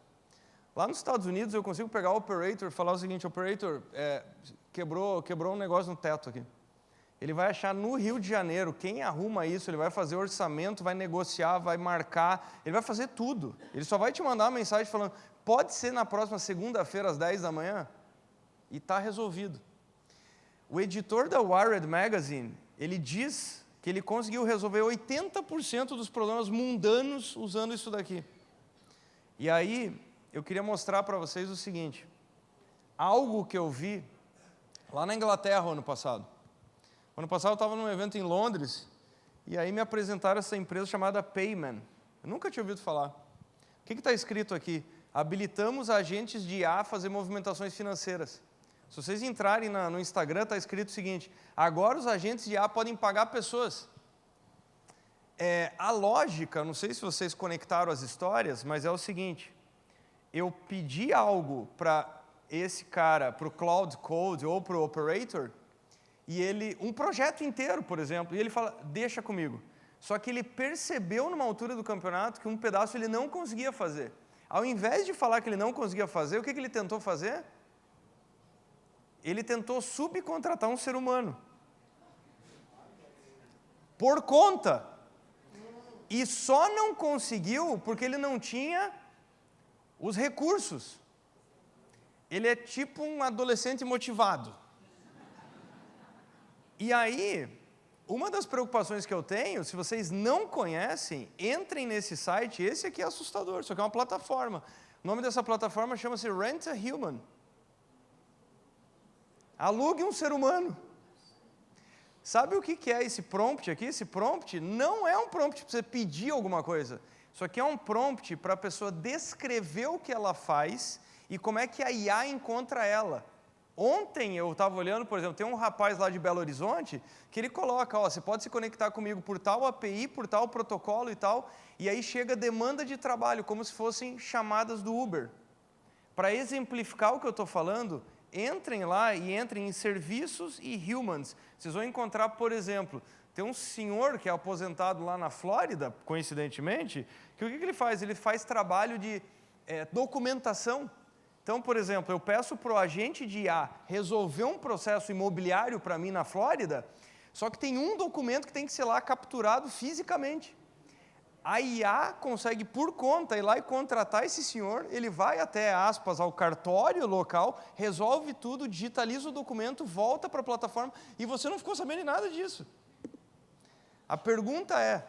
Lá nos Estados Unidos, eu consigo pegar o Operator e falar o seguinte, Operator, quebrou um negócio no teto aqui. Ele vai achar no Rio de Janeiro quem arruma isso, ele vai fazer orçamento, vai negociar, vai marcar, ele vai fazer tudo. Ele só vai te mandar uma mensagem falando, pode ser na próxima segunda-feira às 10 da manhã? E está resolvido. O editor da Wired Magazine, ele diz que ele conseguiu resolver 80% dos problemas mundanos usando isso daqui. E aí, eu queria mostrar para vocês o seguinte, algo que eu vi lá na Inglaterra ano passado. Ano passado eu estava num evento em Londres, e aí me apresentaram essa empresa chamada Payman. Eu nunca tinha ouvido falar. O que está escrito aqui? Habilitamos agentes de IA a fazer movimentações financeiras. Se vocês entrarem no Instagram, está escrito o seguinte, agora os agentes de IA podem pagar pessoas. A lógica, não sei se vocês conectaram as histórias, mas é o seguinte, eu pedi algo para esse cara, para o Cloud Code ou para o Operator, e ele, um projeto inteiro, por exemplo, e ele fala, deixa comigo. Só que ele percebeu numa altura do campeonato que um pedaço ele não conseguia fazer. Ao invés de falar que ele não conseguia fazer, o que ele tentou fazer? Ele tentou subcontratar um ser humano. Por conta. E só não conseguiu porque ele não tinha os recursos. Ele é tipo um adolescente motivado. E aí, uma das preocupações que eu tenho, se vocês não conhecem, entrem nesse site, esse aqui é assustador, isso aqui é uma plataforma. O nome dessa plataforma chama-se Rent a Human. Alugue um ser humano. Sabe o que é esse prompt aqui? Esse prompt não é um prompt para você pedir alguma coisa. Isso aqui é um prompt para a pessoa descrever o que ela faz e como é que a IA encontra ela. Ontem eu estava olhando, por exemplo, tem um rapaz lá de Belo Horizonte que ele coloca, ó, você pode se conectar comigo por tal API, por tal protocolo e tal, e aí chega demanda de trabalho, como se fossem chamadas do Uber. Para exemplificar o que eu estou falando, entrem lá e entrem em serviços e humans. Vocês vão encontrar, por exemplo, tem um senhor que é aposentado lá na Flórida, coincidentemente, que o que ele faz? Ele faz trabalho de documentação. Então, por exemplo, eu peço para o agente de IA resolver um processo imobiliário para mim na Flórida, só que tem um documento que tem que ser lá capturado fisicamente. A IA consegue, por conta, ir lá e contratar esse senhor, ele vai até, aspas, ao cartório local, resolve tudo, digitaliza o documento, volta para a plataforma, e você não ficou sabendo de nada disso. A pergunta é,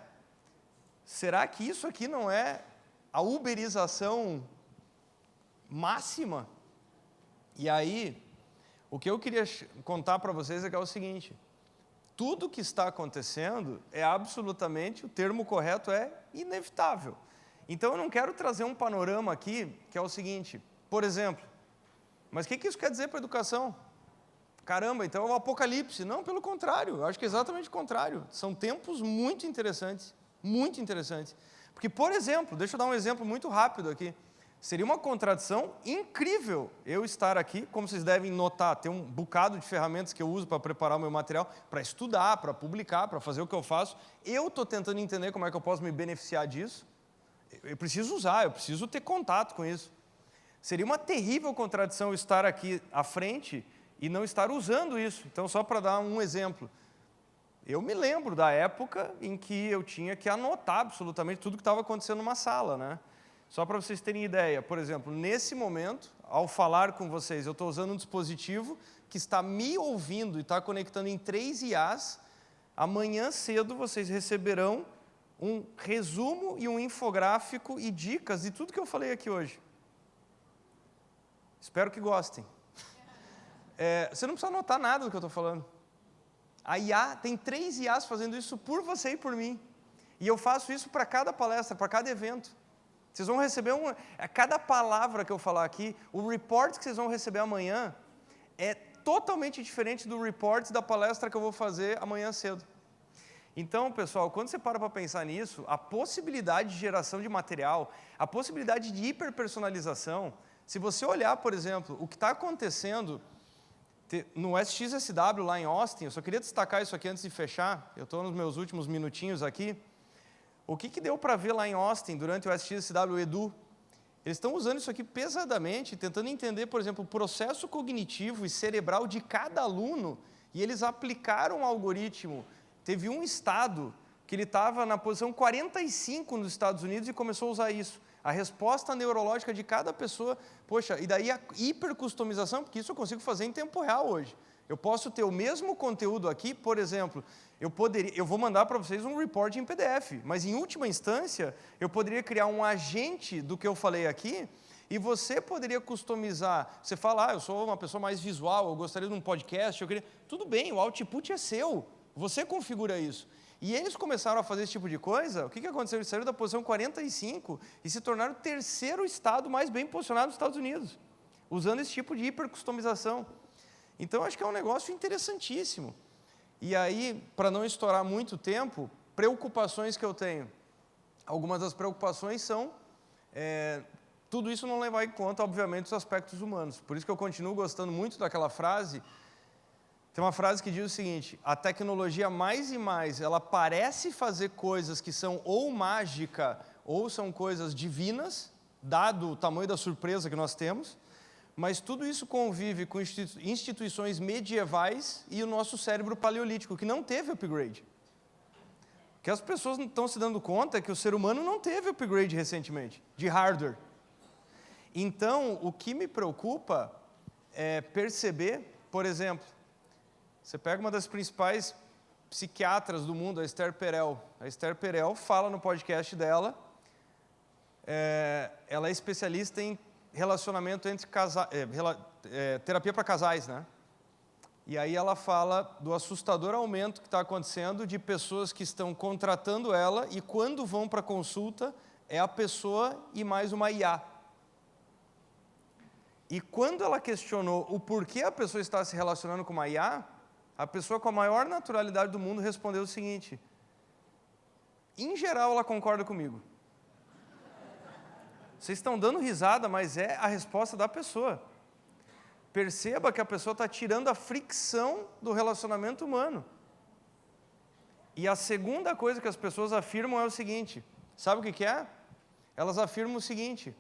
será que isso aqui não é a uberização máxima? E aí, o que eu queria contar para vocês é que é o seguinte, tudo que está acontecendo é absolutamente, o termo correto é inevitável. Então eu não quero trazer um panorama aqui, que é o seguinte, por exemplo, mas o que isso quer dizer para a educação? Caramba, então é um apocalipse. Não, pelo contrário, eu acho que é exatamente o contrário. São tempos muito interessantes, muito interessantes. Porque, por exemplo, deixa eu dar um exemplo muito rápido aqui. Seria uma contradição incrível eu estar aqui, como vocês devem notar, tem um bocado de ferramentas que eu uso para preparar o meu material, para estudar, para publicar, para fazer o que eu faço. Eu estou tentando entender como é que eu posso me beneficiar disso. Eu preciso usar, eu preciso ter contato com isso. Seria uma terrível contradição eu estar aqui à frente e não estar usando isso. Então, só para dar um exemplo, eu me lembro da época em que eu tinha que anotar absolutamente tudo que estava acontecendo numa sala, né? Só para vocês terem ideia, por exemplo, nesse momento, ao falar com vocês, eu estou usando um dispositivo que está me ouvindo e está conectando em 3 IAs. Amanhã cedo vocês receberão um resumo e um infográfico e dicas de tudo que eu falei aqui hoje. Espero que gostem. Você não precisa anotar nada do que eu estou falando. A IA, tem 3 IAs fazendo isso por você e por mim. E eu faço isso para cada palestra, para cada evento. Vocês vão receber cada palavra que eu falar aqui, o report que vocês vão receber amanhã é totalmente diferente do report da palestra que eu vou fazer amanhã cedo. Então, pessoal, quando você para pensar nisso, a possibilidade de geração de material, a possibilidade de hiperpersonalização, se você olhar, por exemplo, o que está acontecendo no SXSW lá em Austin, eu só queria destacar isso aqui antes de fechar, eu estou nos meus últimos minutinhos aqui. O que deu para ver lá em Austin durante o SXSW Edu? Eles estão usando isso aqui pesadamente, tentando entender, por exemplo, o processo cognitivo e cerebral de cada aluno, e eles aplicaram um algoritmo. Teve um estado que ele estava na posição 45 nos Estados Unidos e começou a usar isso. A resposta neurológica de cada pessoa, poxa, e daí a hipercustomização, porque isso eu consigo fazer em tempo real hoje. Eu posso ter o mesmo conteúdo aqui, por exemplo, eu vou mandar para vocês um report em PDF, mas em última instância, eu poderia criar um agente do que eu falei aqui, e você poderia customizar. Você fala, eu sou uma pessoa mais visual, eu gostaria de um podcast, tudo bem, o output é seu, você configura isso. E eles começaram a fazer esse tipo de coisa, o que aconteceu? Eles saíram da posição 45 e se tornaram o 3º estado mais bem posicionado nos Estados Unidos, usando esse tipo de hipercustomização. Então, acho que é um negócio interessantíssimo. E aí, para não estourar muito tempo, preocupações que eu tenho. Algumas das preocupações são, tudo isso não levar em conta, obviamente, os aspectos humanos. Por isso que eu continuo gostando muito daquela frase. Tem uma frase que diz o seguinte: a tecnologia mais e mais, ela parece fazer coisas que são ou mágica ou são coisas divinas, dado o tamanho da surpresa que nós temos, mas tudo isso convive com instituições medievais e o nosso cérebro paleolítico, que não teve upgrade. O que as pessoas não estão se dando conta é que o ser humano não teve upgrade recentemente, de hardware. Então, o que me preocupa é perceber, por exemplo, você pega uma das principais psiquiatras do mundo, a Esther Perel. A Esther Perel fala no podcast dela, ela é especialista em relacionamento entre casais, terapia para casais, né? E aí ela fala do assustador aumento que está acontecendo de pessoas que estão contratando ela e quando vão para a consulta é a pessoa e mais uma IA. E quando ela questionou o porquê a pessoa está se relacionando com uma IA, a pessoa com a maior naturalidade do mundo respondeu o seguinte: em geral ela concorda comigo. Vocês estão dando risada, mas é a resposta da pessoa. Perceba que a pessoa está tirando a fricção do relacionamento humano. E a segunda coisa que as pessoas afirmam é o seguinte, sabe o que é? Elas afirmam o seguinte: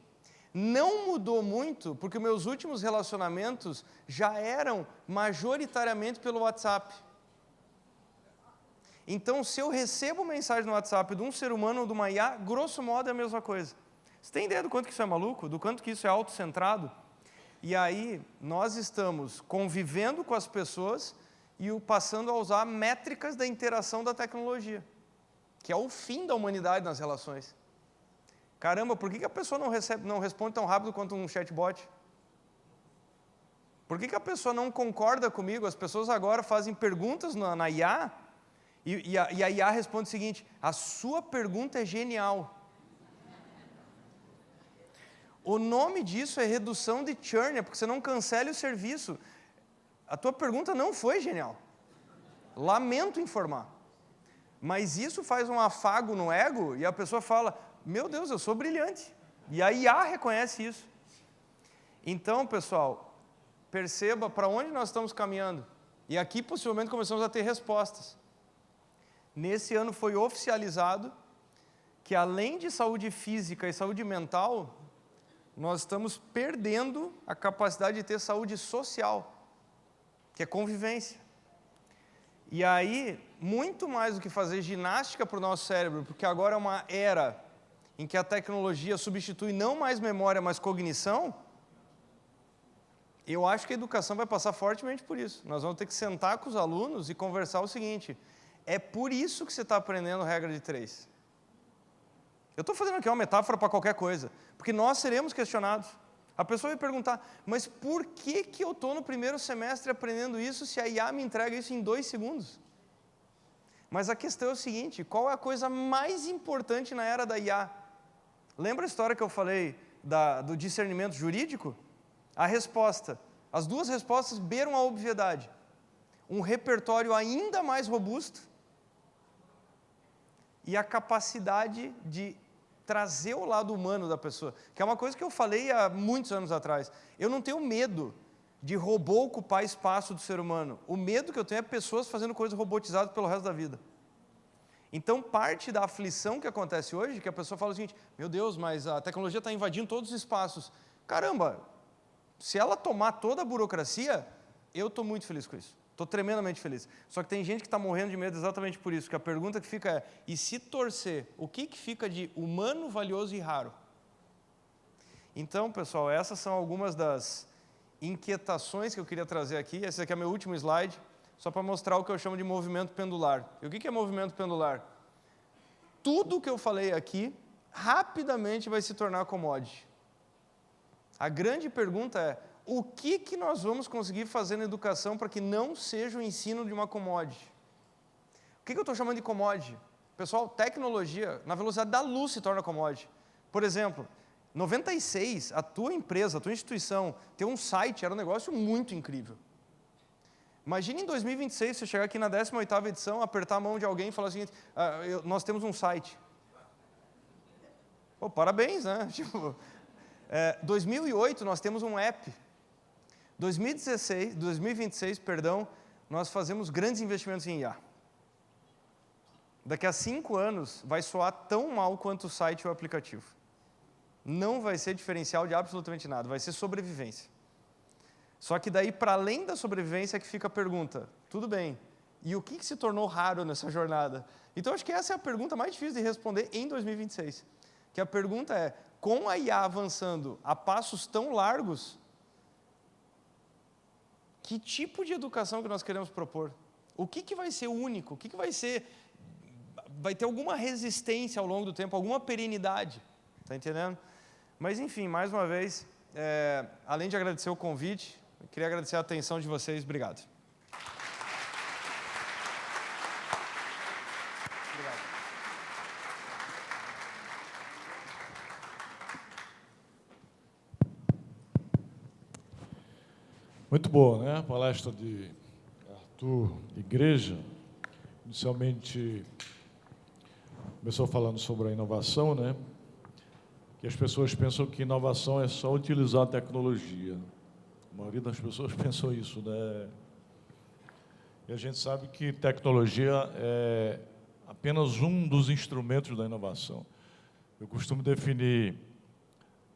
não mudou muito, porque meus últimos relacionamentos já eram majoritariamente pelo WhatsApp. Então, se eu recebo mensagem no WhatsApp de um ser humano ou de uma IA, grosso modo é a mesma coisa. Você tem ideia do quanto que isso é maluco? Do quanto que isso é autocentrado? E aí, nós estamos convivendo com as pessoas e passando a usar métricas da interação da tecnologia, que é o fim da humanidade nas relações. Caramba, por que a pessoa não responde tão rápido quanto um chatbot? Por que a pessoa não concorda comigo? As pessoas agora fazem perguntas na IA e a IA responde o seguinte: a sua pergunta é genial. O nome disso é redução de churn, porque você não cancele o serviço. A tua pergunta não foi genial. Lamento informar. Mas isso faz um afago no ego e a pessoa fala: meu Deus, eu sou brilhante. E a IA reconhece isso. Então, pessoal, perceba para onde nós estamos caminhando. E aqui, possivelmente, começamos a ter respostas. Nesse ano foi oficializado que, além de saúde física e saúde mental, nós estamos perdendo a capacidade de ter saúde social, que é convivência. E aí, muito mais do que fazer ginástica para o nosso cérebro, porque agora é uma era em que a tecnologia substitui não mais memória, mas cognição, eu acho que a educação vai passar fortemente por isso. Nós vamos ter que sentar com os alunos e conversar o seguinte: é por isso que você está aprendendo regra de 3. Eu estou fazendo aqui uma metáfora para qualquer coisa, porque nós seremos questionados. A pessoa vai perguntar, mas por que eu estou no primeiro semestre aprendendo isso se a IA me entrega isso em 2 segundos? Mas a questão é o seguinte, qual é a coisa mais importante na era da IA? Lembra a história que eu falei do discernimento jurídico? A resposta, as 2 respostas beiram a obviedade. Um repertório ainda mais robusto e a capacidade de trazer o lado humano da pessoa, que é uma coisa que eu falei há muitos anos atrás. Eu não tenho medo de robô ocupar espaço do ser humano. O medo que eu tenho é pessoas fazendo coisas robotizadas pelo resto da vida. Então, parte da aflição que acontece hoje, que a pessoa fala o seguinte, meu Deus, mas a tecnologia está invadindo todos os espaços. Caramba, se ela tomar toda a burocracia, eu estou muito feliz com isso. Estou tremendamente feliz. Só que tem gente que está morrendo de medo exatamente por isso, que a pergunta que fica é, e se torcer, o que fica de humano, valioso e raro? Então, pessoal, essas são algumas das inquietações que eu queria trazer aqui. Esse aqui é meu último slide, só para mostrar o que eu chamo de movimento pendular. E o que é movimento pendular? Tudo que eu falei aqui, rapidamente vai se tornar commodity. A grande pergunta é, o que nós vamos conseguir fazer na educação para que não seja o ensino de uma commodity? O que eu estou chamando de commodity? Pessoal, tecnologia, na velocidade da luz se torna commodity. Por exemplo, 96, a tua empresa, a tua instituição, ter um site era um negócio muito incrível. Imagine em 2026, você chegar aqui na 18ª edição, apertar a mão de alguém e falar o seguinte, nós temos um site. Pô, parabéns, né? 2008, nós temos um app. 2026, nós fazemos grandes investimentos em IA. Daqui a 5 anos, vai soar tão mal quanto o site e o aplicativo. Não vai ser diferencial de absolutamente nada, vai ser sobrevivência. Só que daí, para além da sobrevivência, é que fica a pergunta, tudo bem, e o que se tornou raro nessa jornada? Então, acho que essa é a pergunta mais difícil de responder em 2026. Que a pergunta é, com a IA avançando a passos tão largos, que tipo de educação que nós queremos propor? O que vai ser único? O que vai ser... Vai ter alguma resistência ao longo do tempo, alguma perenidade? Está entendendo? Mas, enfim, mais uma vez, além de agradecer o convite, eu queria agradecer a atenção de vocês. Obrigado. Muito boa, né? A palestra de Arthur Igreja. Inicialmente, começou falando sobre a inovação, né? Que as pessoas pensam que inovação é só utilizar a tecnologia. A maioria das pessoas pensam isso, né? E a gente sabe que tecnologia é apenas um dos instrumentos da inovação. Eu costumo definir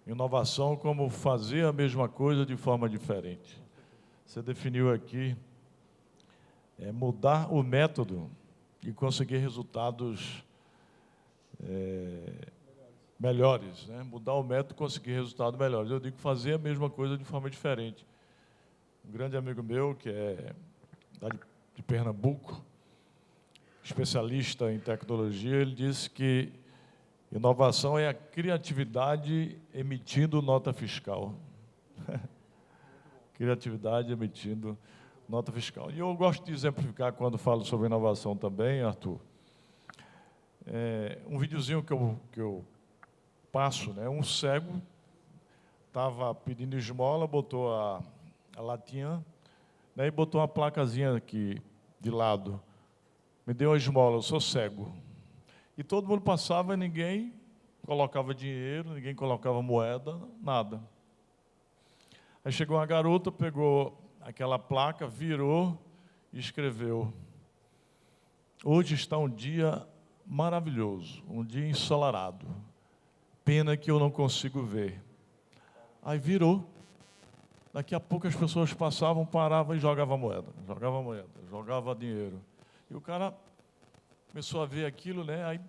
inovação como fazer a mesma coisa de forma diferente. Você definiu aqui mudar o método e conseguir resultados melhores, né? Mudar o método e conseguir resultados melhores. Eu digo fazer a mesma coisa de forma diferente. Um grande amigo meu, que é de Pernambuco, especialista em tecnologia, ele disse que inovação é a criatividade emitindo nota fiscal. Criatividade emitindo nota fiscal. E eu gosto de exemplificar quando falo sobre inovação também, Arthur. Um videozinho que eu passo, né? Um cego estava pedindo esmola, botou a latinha, né? E botou uma placazinha aqui de lado. Me deu a esmola, eu sou cego. E todo mundo passava e ninguém colocava dinheiro, ninguém colocava moeda, nada. Aí chegou uma garota, pegou aquela placa, virou e escreveu: hoje está um dia maravilhoso, um dia ensolarado. Pena que eu não consigo ver. Aí virou. Daqui a pouco as pessoas passavam, paravam e jogavam moeda, jogava dinheiro. E o cara começou a ver aquilo, né? Aí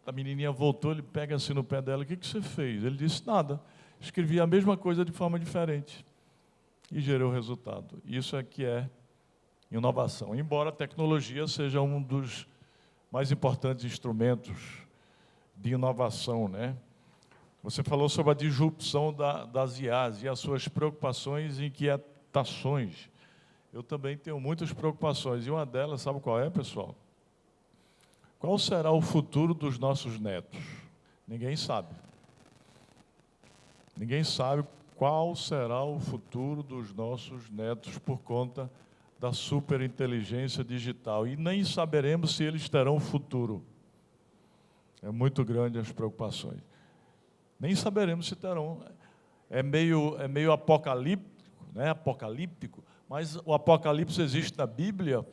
a menininha voltou, ele pega assim no pé dela: o que você fez? Ele disse: nada. Escrevi a mesma coisa de forma diferente. E gerou o resultado. Isso é que é inovação. Embora a tecnologia seja um dos mais importantes instrumentos de inovação, né? Você falou sobre a disrupção das IAs e as suas preocupações e inquietações. Eu também tenho muitas preocupações, e uma delas, sabe qual é, pessoal? Qual será o futuro dos nossos netos? Ninguém sabe. Ninguém sabe qual será o futuro dos nossos netos por conta da superinteligência digital. E nem saberemos se eles terão futuro. É muito grande as preocupações. Nem saberemos se terão. É meio apocalíptico, né? Apocalíptico, mas o apocalipse existe na Bíblia.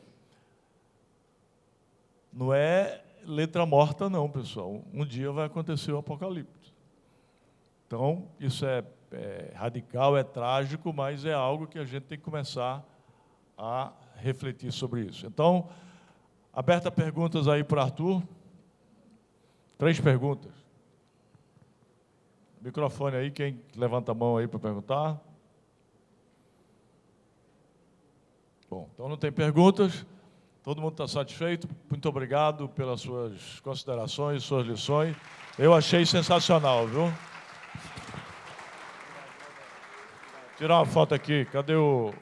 Não é letra morta, não, pessoal. Um dia vai acontecer o apocalipse. Então, isso é radical, é trágico, mas é algo que a gente tem que começar a refletir sobre isso. Então, aberta perguntas aí para o Arthur. 3 perguntas. Microfone aí, quem levanta a mão aí para perguntar? Bom, então não tem perguntas. Todo mundo está satisfeito? Muito obrigado pelas suas considerações, suas lições. Eu achei sensacional, viu? Tirar uma foto aqui. Cadê o...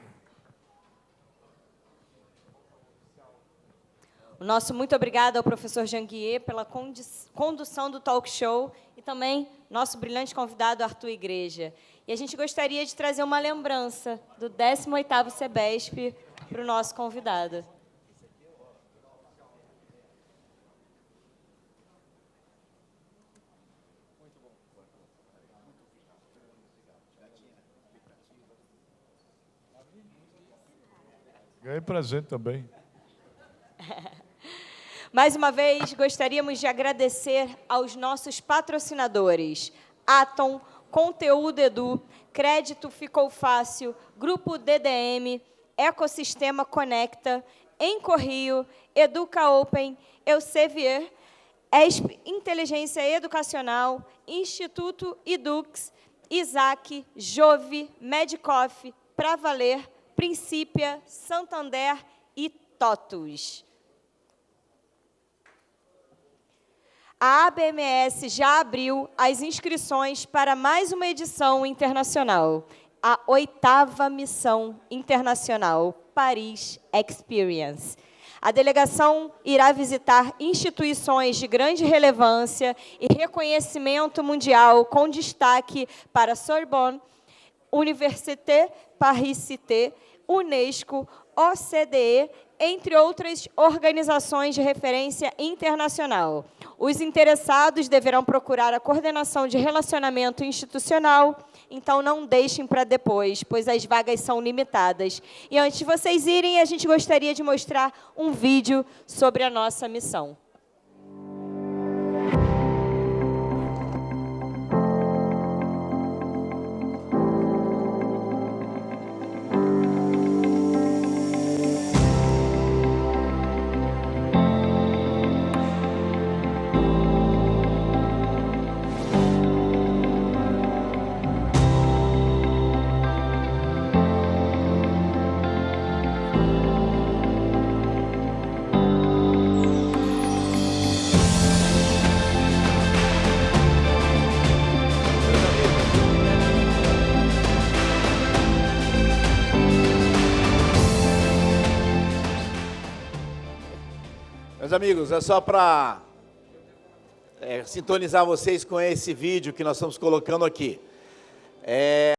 O nosso muito obrigado ao professor Janguier pela condução do talk show e também nosso brilhante convidado, Arthur Igreja. E a gente gostaria de trazer uma lembrança do 18º CEBESP para o nosso convidado. Ganhei presente também. Mais uma vez, gostaríamos de agradecer aos nossos patrocinadores, Atom, Conteúdo Edu, Crédito Ficou Fácil, Grupo DDM, Ecossistema Conecta, Encorrio, Educa Open, Elsevier, ESP Inteligência Educacional, Instituto Edux, Isaac, Jove, Medicoff, Pra Valer, Princípia, Santander e TOTUS. A ABMS já abriu as inscrições para mais uma edição internacional, a 8ª Missão Internacional Paris Experience. A delegação irá visitar instituições de grande relevância e reconhecimento mundial, com destaque para Sorbonne, Université Paris-Cité, Unesco, OCDE, entre outras organizações de referência internacional. Os interessados deverão procurar a coordenação de relacionamento institucional, então não deixem para depois, pois as vagas são limitadas. E antes de vocês irem, a gente gostaria de mostrar um vídeo sobre a nossa missão. Meus amigos, é só para sintonizar vocês com esse vídeo que nós estamos colocando aqui.